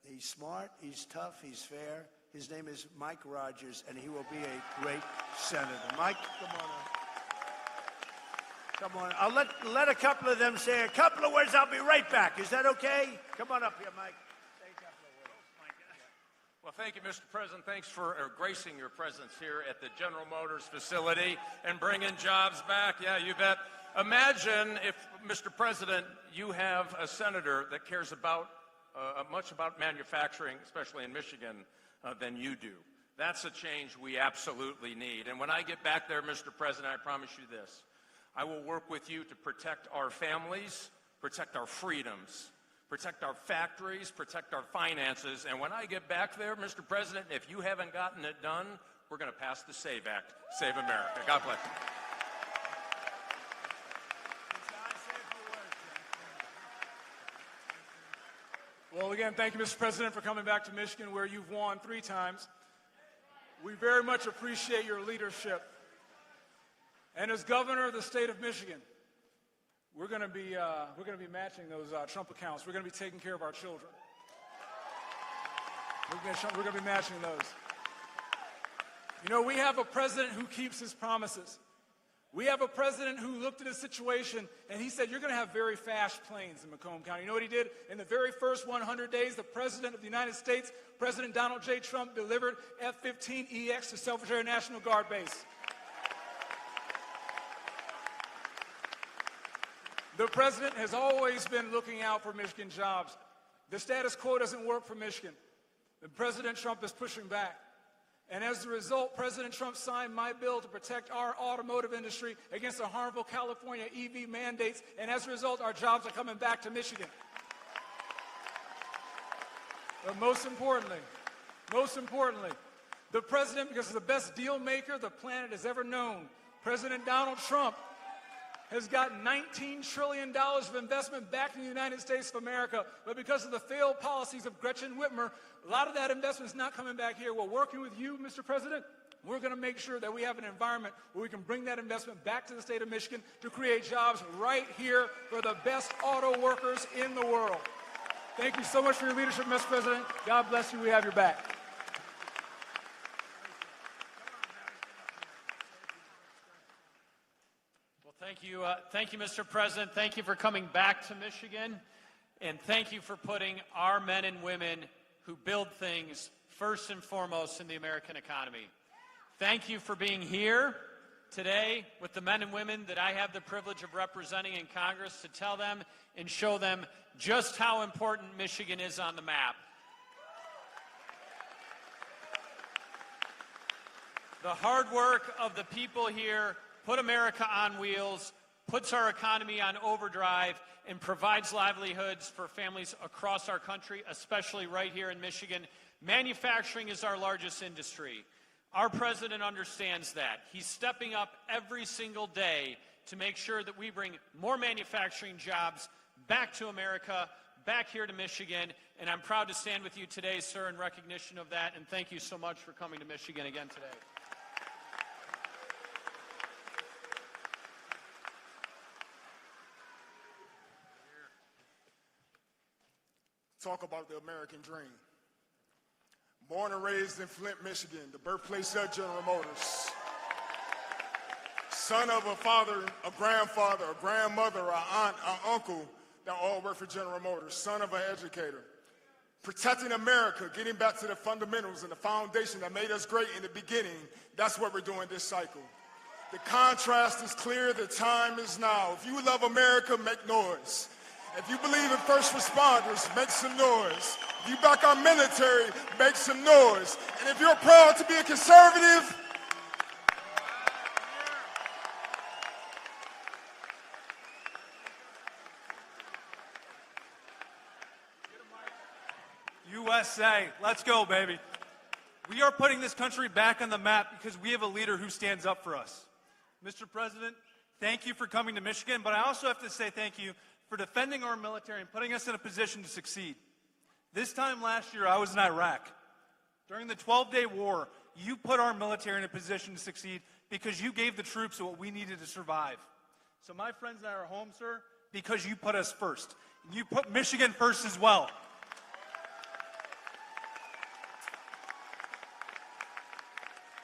Speaker 4: He's smart, he's tough, he's fair. His name is Mike Rogers, and he will be a great senator. Mike, come on up. Come on. I'll let a couple of them say a couple of words. I'll be right back. Is that okay? Come on up here, Mike. Say a couple of words.
Speaker 6: Well, thank you, Mr. President. Thanks for gracing your presence here at the General Motors facility and bringing jobs back. Yeah, you bet. Imagine if, Mr. President, you have a senator that cares about much about manufacturing, especially in Michigan, than you do. That's a change we absolutely need. And when I get back there, Mr. President, I promise you this. I will work with you to protect our families, protect our freedoms, protect our factories, protect our finances. And when I get back there, Mr. President, if you haven't gotten it done, we're going to pass the SAVE Act. Save America. God bless you.
Speaker 7: Well, again, thank you, Mr. President, for coming back to Michigan, where you've won 3 times. We very much appreciate your leadership. And as governor of the state of Michigan, we're going to be matching those Trump accounts. We're going to be taking care of our children. We're going to be matching those. You know, we have a president who keeps his promises. We have a president who looked at a situation and he said, you're going to have very fast planes in Macomb County. You know what he did? In the very first 100 days, the president of the United States, President Donald J. Trump, delivered F-15EX to Selfridge Air National Guard Base. The president has always been looking out for Michigan jobs. The status quo doesn't work for Michigan. President Trump is pushing back. And as a result, President Trump signed my bill to protect our automotive industry against the harmful California EV mandates. And as a result, our jobs are coming back to Michigan. But most importantly, the president, because he's the best deal maker the planet has ever known, President Donald Trump, has got $19 trillion of investment back in the United States of America, but because of the failed policies of Gretchen Whitmer, a lot of that investment is not coming back here. Well, working with you, Mr. President, we're going to make sure that we have an environment where we can bring that investment back to the state of Michigan to create jobs right here for the best auto workers in the world. Thank you so much for your leadership, Mr. President. God bless you. We have your back.
Speaker 8: Well, thank you, Mr. President. Thank you for coming back to Michigan, and thank you for putting our men and women who build things first and foremost in the American economy. Thank you for being here today with the men and women that I have the privilege of representing in Congress to tell them and show them just how important Michigan is on the map. The hard work of the people here put America on wheels, puts our economy on overdrive, and provides livelihoods for families across our country, especially right here in Michigan. Manufacturing is our largest industry. Our president understands that. He's stepping up every single day to make sure that we bring more manufacturing jobs back to America, back here to Michigan, and I'm proud to stand with you today, sir, in recognition of that, and thank you so much for coming to Michigan again today.
Speaker 9: Talk about the American dream. Born and raised in Flint, Michigan, the birthplace of General Motors. Son of a father, a grandfather, a grandmother, an aunt, an uncle that all work for General Motors. Son of an educator. Protecting America, getting back to the fundamentals and the foundation that made us great in the beginning. That's what we're doing this cycle. The contrast is clear, the time is now. If you love America, make noise. If you believe in first responders, make some noise. If you back our military, make some noise. And if you're proud to be a conservative,
Speaker 10: USA, let's go, baby. We are putting this country back on the map because we have a leader who stands up for us. Mr. President, thank you for coming to Michigan, but I also have to say thank you for defending our military and putting us in a position to succeed. This time last year, I was in Iraq. During the 12-day war, you put our military in a position to succeed because you gave the troops what we needed to survive. So my friends and I are home, sir, because you put us first. You put Michigan first as well.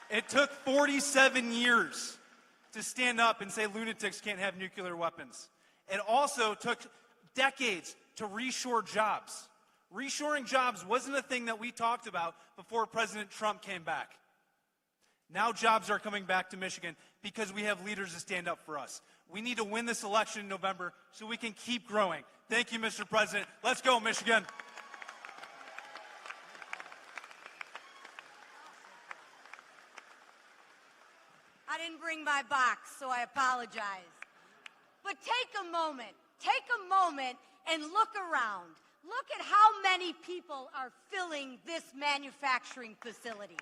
Speaker 10: It took 47 years to stand up and say lunatics can't have nuclear weapons. It also took decades to reshore jobs. Reshoring jobs wasn't a thing that we talked about before President Trump came back. Now jobs are coming back to Michigan because we have leaders that stand up for us. We need to win this election in November so we can keep growing. Thank you, Mr. President. Let's go, Michigan.
Speaker 11: I didn't bring my box, so I apologize. But take a moment and look around. Look at how many people are filling this manufacturing facility.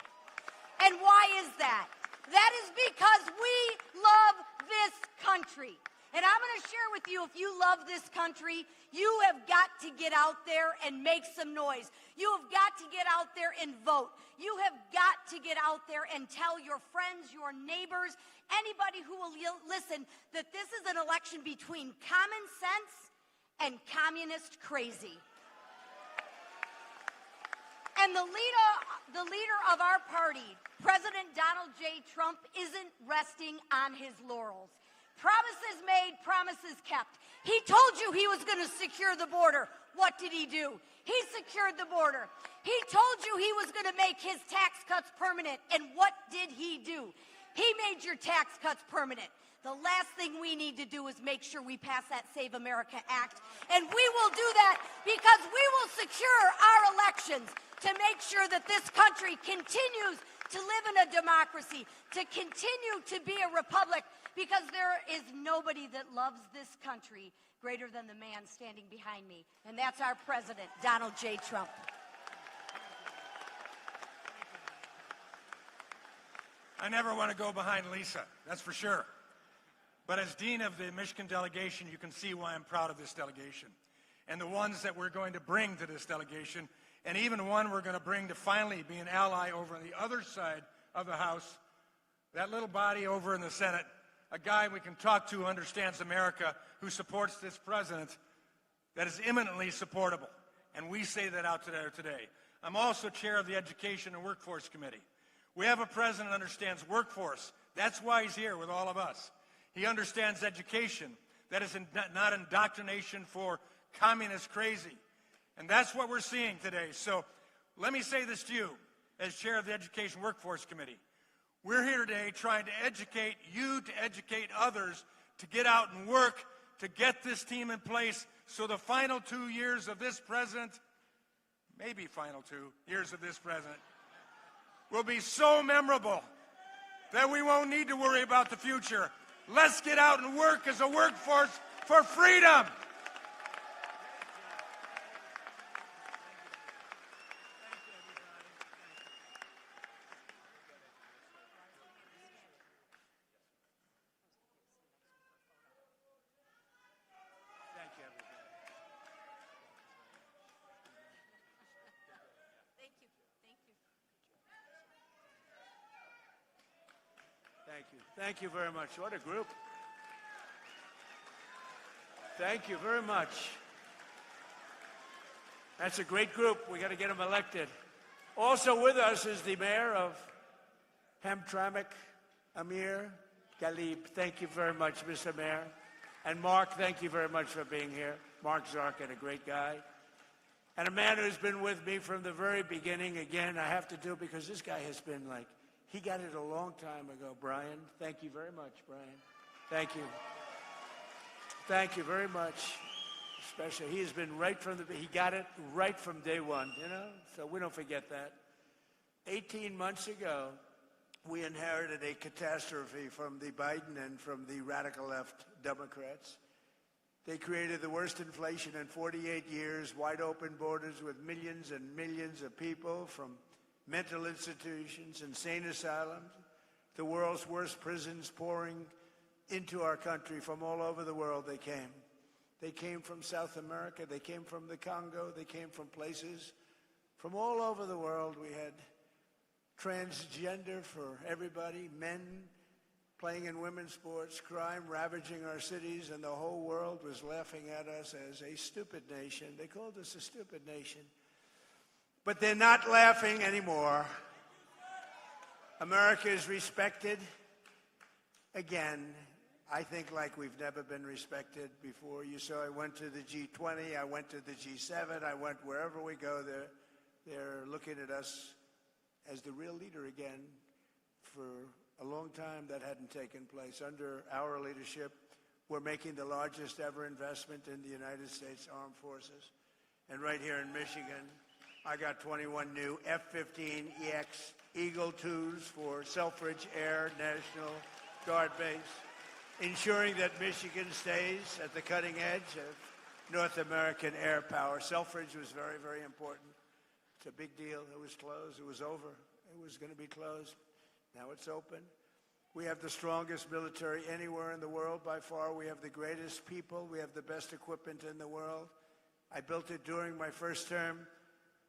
Speaker 11: And why is that? That is because we love this country. And I'm going to share with you, if you love this country, you have got to get out there and make some noise. You have got to get out there and vote. You have got to get out there and tell your friends, your neighbors, anybody who will listen, that this is an election between common sense and communist crazy. And the leader of our party, President Donald J. Trump, isn't resting on his laurels. Promises made, promises kept. He told you he was going to secure the border. What did he do? He secured the border. He told you he was going to make his tax cuts permanent. And what did he do? He made your tax cuts permanent. The last thing we need to do is make sure we pass that Save America Act. And we will do that because we will secure our elections to make sure that this country continues to live in a democracy, to continue to be a republic, because there is nobody that loves this country greater than the man standing behind me, and that's our president, Donald J. Trump.
Speaker 12: I never want to go behind Lisa, that's for sure. But as dean of the Michigan delegation, you can see why I'm proud of this delegation and the ones that we're going to bring to this delegation, and even one we're going to bring to finally be an ally over on the other side of the House, that little body over in the Senate, a guy we can talk to who understands America, who supports this president, that is eminently supportable. and we say that out today. I'm also chair of the Education and Workforce Committee. We have a president who understands workforce. That's why he's here with all of us. He understands education. That is not indoctrination for communist crazy. And that's what we're seeing today. So let me say this to you as chair of the Education Workforce Committee. We're here today trying to educate you, to educate others, to get out and work, to get this team in place so the final 2 years of this president, maybe final 2 years of this president, will be so memorable that we won't need to worry about the future. Let's get out and work as a workforce for freedom.
Speaker 4: Thank you very much. What a group. Thank you very much. That's a great group. We got to get them elected. Also with us is the mayor of Hamtramck, Amir Galib. Thank you very much, Mr. Mayor. And Mark, thank you very much for being here. Mark Zarkin, a great guy. And a man who's been with me from the very beginning. Again, I have to do it because this guy has been like, he got it a long time ago, Brian. Thank you very much, Brian. Thank you. Thank you very much. Especially, he has been right from he got it right from day one, you know? So we don't forget that. 18 months ago, we inherited a catastrophe from the Biden and from the radical left Democrats. They created the worst inflation in 48 years, wide open borders with millions and millions of people from mental institutions, insane asylums, the world's worst prisons pouring into our country from all over the world. They came. They came from South America. They came from the Congo. They came from places from all over the world. We had transgender for everybody, men playing in women's sports, crime ravaging our cities, and the whole world was laughing at us as a stupid nation. They called us a stupid nation. But they're not laughing anymore. America is respected again, I think, like we've never been respected before. You saw I went to the G20, I went to the G7, I went wherever we go, they're looking at us as the real leader again. For a long time that hadn't taken place. Under our leadership, we're making the largest ever investment in the United States Armed Forces. And right here in Michigan, I got 21 new F-15EX Eagle IIs for Selfridge Air National Guard Base, ensuring that Michigan stays at the cutting edge of North American air power. Selfridge was very, very important. It's a big deal. It was closed. It was over. It was going to be closed. Now it's open. We have the strongest military anywhere in the world by far. We have the greatest people. We have the best equipment in the world. I built it during my first term,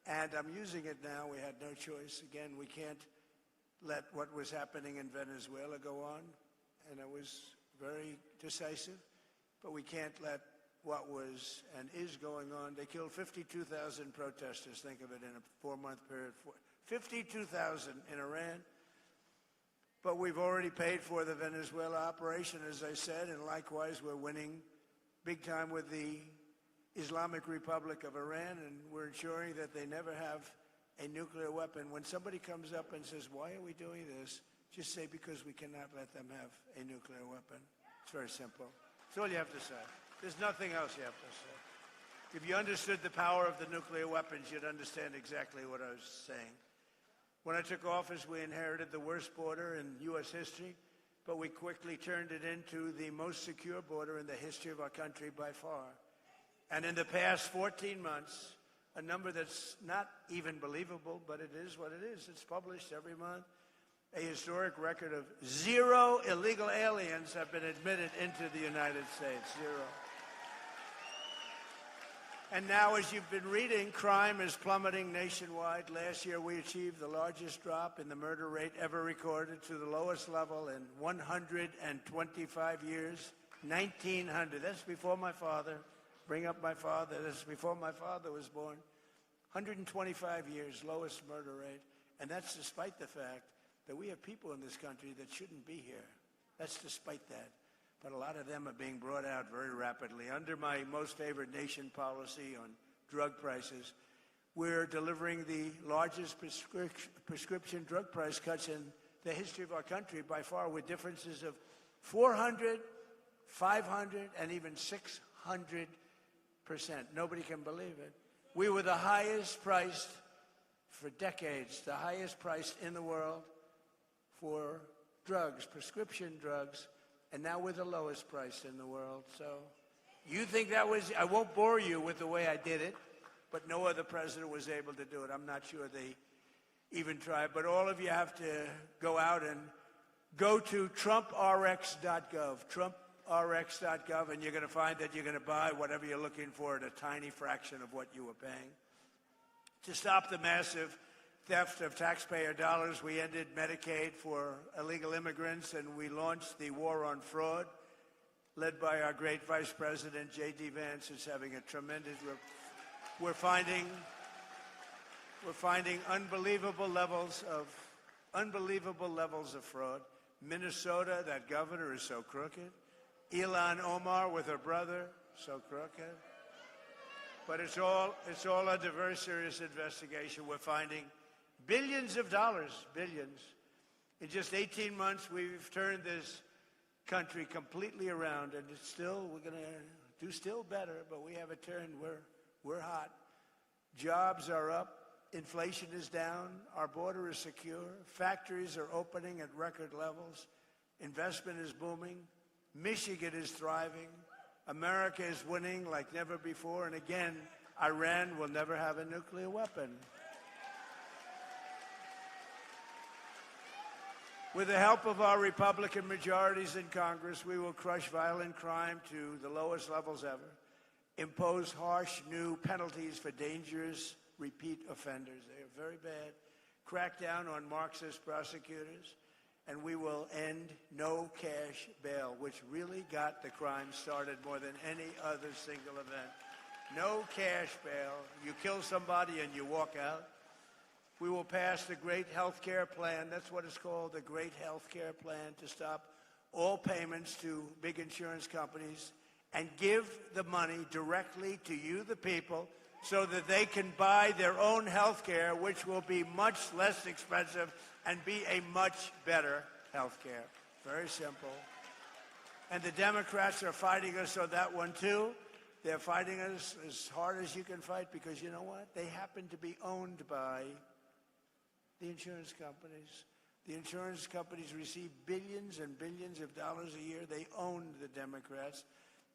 Speaker 4: and I'm using it now. We had no choice. Again, we can't let what was happening in Venezuela go on, and it was very decisive, but we can't let what was and is going on. They killed 52,000 protesters, think of it, in a 4-month period. 52,000 in Iran. But we've already paid for the Venezuela operation, as I said, and likewise we're winning big time with the Islamic Republic of Iran, and we're ensuring that they never have a nuclear weapon. When somebody comes up and says, why are we doing this? Just say, because we cannot let them have a nuclear weapon. It's very simple. That's all you have to say. There's nothing else you have to say. If you understood the power of the nuclear weapons, you'd understand exactly what I was saying. When I took office, we inherited the worst border in U.S. history, but we quickly turned it into the most secure border in the history of our country by far. And in the past 14 months, a number that's not even believable, but it is what it is. It's published every month. A historic record of 0 illegal aliens have been admitted into the United States. 0. And now, as you've been reading, crime is plummeting nationwide. Last year, we achieved the largest drop in the murder rate ever recorded to the lowest level in 125 years, 1900. That's before my father. Bring up my father. That's before my father was born. 125 years, lowest murder rate. And that's despite the fact that we have people in this country that shouldn't be here. That's despite that. But a lot of them are being brought out very rapidly. Under my most favored nation policy on drug prices, we're delivering the largest prescription drug price cuts in the history of our country by far, with differences of 400, 500, and even 600%. Nobody can believe it. We were the highest priced for decades, the highest priced in the world for drugs, prescription drugs, and now we're the lowest priced in the world. So you think that was, I won't bore you with the way I did it, but no other president was able to do it. I'm not sure they even tried, but all of you have to go out and go to TrumpRx.gov, TrumpRx.gov, and you're going to find that you're going to buy whatever you're looking for at a tiny fraction of what you were paying. To stop the massive theft of taxpayer dollars, we ended Medicaid for illegal immigrants, and we launched the war on fraud, led by our great Vice President, J.D. Vance, who's having a tremendous... We're finding unbelievable levels of fraud. Minnesota, that governor is so crooked. Ilhan Omar with her brother, so crooked. But it's all under very serious investigation. We're finding billions of dollars, billions. In just 18 months, we've turned this country completely around, and it's still, we're going to do still better, but we have a turn. We're hot. Jobs are up. Inflation is down. Our border is secure. Factories are opening at record levels. Investment is booming. Michigan is thriving. America is winning like never before. And again, Iran will never have a nuclear weapon. With the help of our Republican majorities in Congress, we will crush violent crime to the lowest levels ever, impose harsh new penalties for dangerous repeat offenders. They are very bad. Crack down on Marxist prosecutors, and we will end no cash bail, which really got the crime started more than any other single event. No cash bail. You kill somebody and you walk out. We will pass the Great Health Care Plan. That's what it's called, the Great Health Care Plan, to stop all payments to big insurance companies and give the money directly to you, the people, so that they can buy their own health care, which will be much less expensive and be a much better health care. Very simple. And the Democrats are fighting us on that one, too. They're fighting us as hard as you can fight because, you know what? They happen to be owned by the insurance companies. The insurance companies receive billions and billions of dollars a year. They own the Democrats.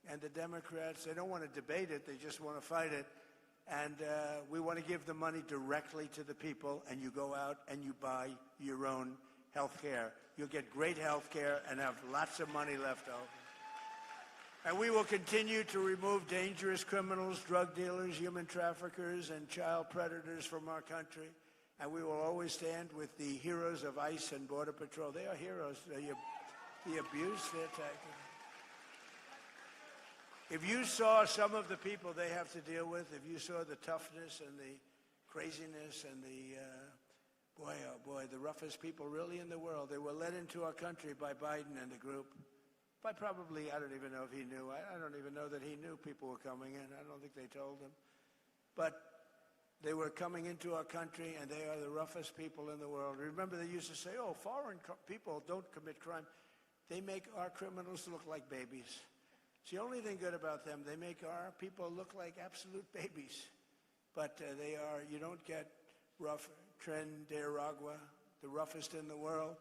Speaker 4: And the Democrats, they don't want to debate it. They just want to fight it. And we want to give the money directly to the people, and you go out and you buy your own health care. You'll get great health care and have lots of money left over. And we will continue to remove dangerous criminals, drug dealers, human traffickers, and child predators from our country. And we will always stand with the heroes of ICE and Border Patrol. They are heroes. The abuse they're taking. If you saw some of the people they have to deal with, if you saw the toughness and the craziness and the, the roughest people really in the world, they were led into our country by Biden and the group. By probably, I don't even know if he knew. I don't even know that he knew people were coming in. I don't think they told him. But they were coming into our country, and they are the roughest people in the world. Remember, they used to say, oh, foreign people don't commit crime. They make our criminals look like babies. It's the only thing good about them. They make our people look like absolute babies. But they are, you don't get rough, Tren de Aragua, the roughest in the world.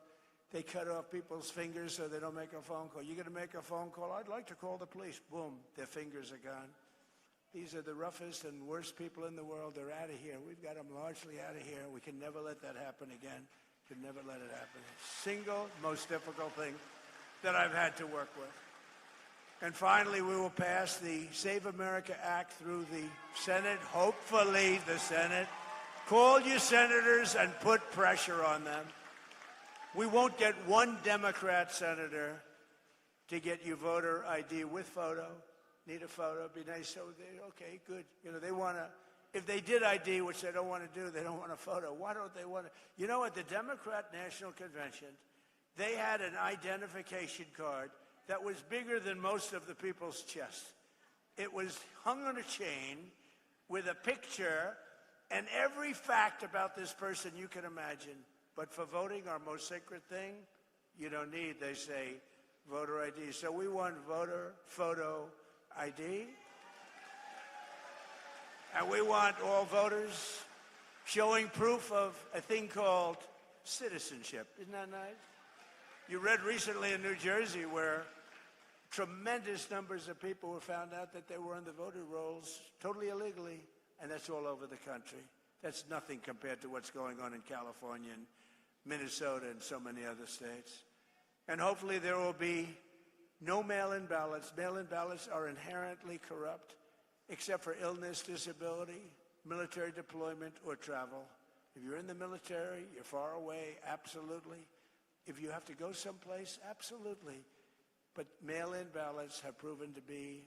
Speaker 4: They cut off people's fingers so they don't make a phone call. You're going to make a phone call? I'd like to call the police. Boom, their fingers are gone. These are the roughest and worst people in the world. They're out of here. We've got them largely out of here. We can never let that happen again. Can never let it happen. Single most difficult thing that I've had to work with. And finally, we will pass the Save America Act through the Senate, hopefully the Senate. Call your senators and put pressure on them. We won't get one Democrat senator to get you voter ID with photo. Need a photo, be nice. So, okay, good. You know, they want to if they did ID, which they don't want to do, they don't want a photo. Why don't they want to? You know, at the Democrat National Convention, they had an identification card that was bigger than most of the people's chest. It was hung on a chain with a picture and every fact about this person you can imagine. But for voting, our most sacred thing, you don't need, they say, voter ID. So we want voter photo ID. And we want all voters showing proof of a thing called citizenship. Isn't that nice? You read recently in New Jersey where tremendous numbers of people were found out that they were on the voter rolls totally illegally, and that's all over the country. That's nothing compared to what's going on in California and Minnesota and so many other states. And hopefully there will be no mail-in ballots. Mail-in ballots are inherently corrupt, except for illness, disability, military deployment, or travel. If you're in the military, you're far away, absolutely. If you have to go someplace, absolutely. But mail-in ballots have proven to be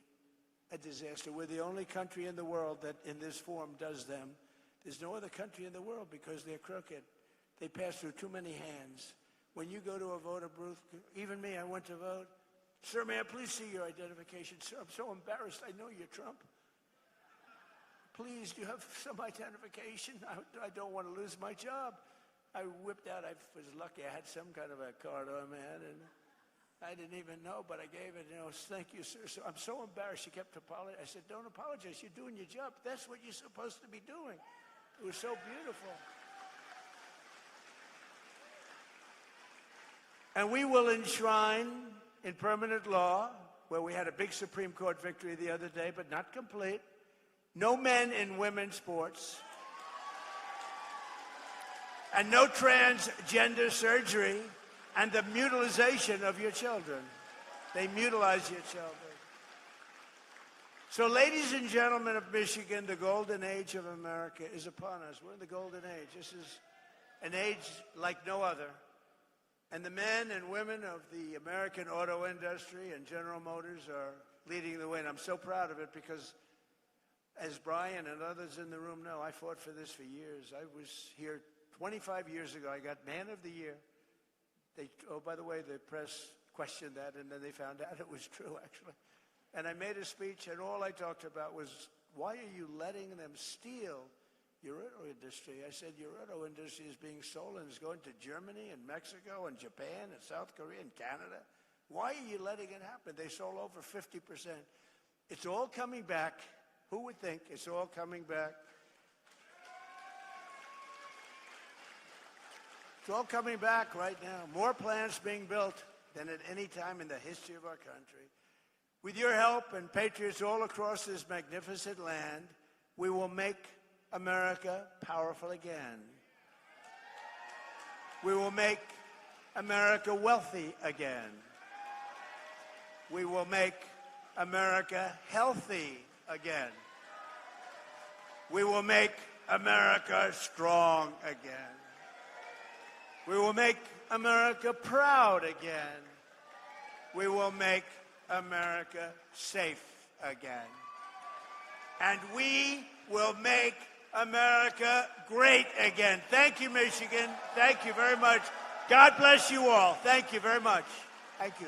Speaker 4: a disaster. We're the only country in the world that in this form does them. There's no other country in the world because they're crooked. They pass through too many hands. When you go to a voter booth, even me, I went to vote. Sir, may I please see your identification? Sir, I'm so embarrassed. I know you're Trump. Please, do you have some identification? I don't want to lose my job. I whipped out, I was lucky I had some kind of a card on my head, and I didn't even know, but I gave it, thank you, sir. So I'm so embarrassed. She kept apologizing. I said, don't apologize. You're doing your job. That's what you're supposed to be doing. It was so beautiful. And we will enshrine in permanent law, where we had a big Supreme Court victory the other day, but not complete, no men in women's sports, and no transgender surgery, and the mutilization of your children. They mutilize your children. So, ladies and gentlemen of Michigan, the golden age of America is upon us. We're in the golden age. This is an age like no other. And the men and women of the American auto industry and General Motors are leading the way. And I'm so proud of it because, as Brian and others in the room know, I fought for this for years. I was here 25 years ago. I got Man of the Year. By the way, the press questioned that, and then they found out it was true, actually. And I made a speech, and all I talked about was, why are you letting them steal your auto industry? I said, your auto industry is being stolen. It's going to Germany and Mexico and Japan and South Korea and Canada. Why are you letting it happen? They sold over 50%. It's all coming back. Who would think it's all coming back? It's all coming back right now. More plants being built than at any time in the history of our country. With your help and patriots all across this magnificent land, we will make America powerful again. We will make America wealthy again. We will make America healthy again. We will make America strong again. We will make America proud again. We will make America safe again. And we will make America great again. Thank you, Michigan. Thank you very much. God bless you all. Thank you very much. Thank you.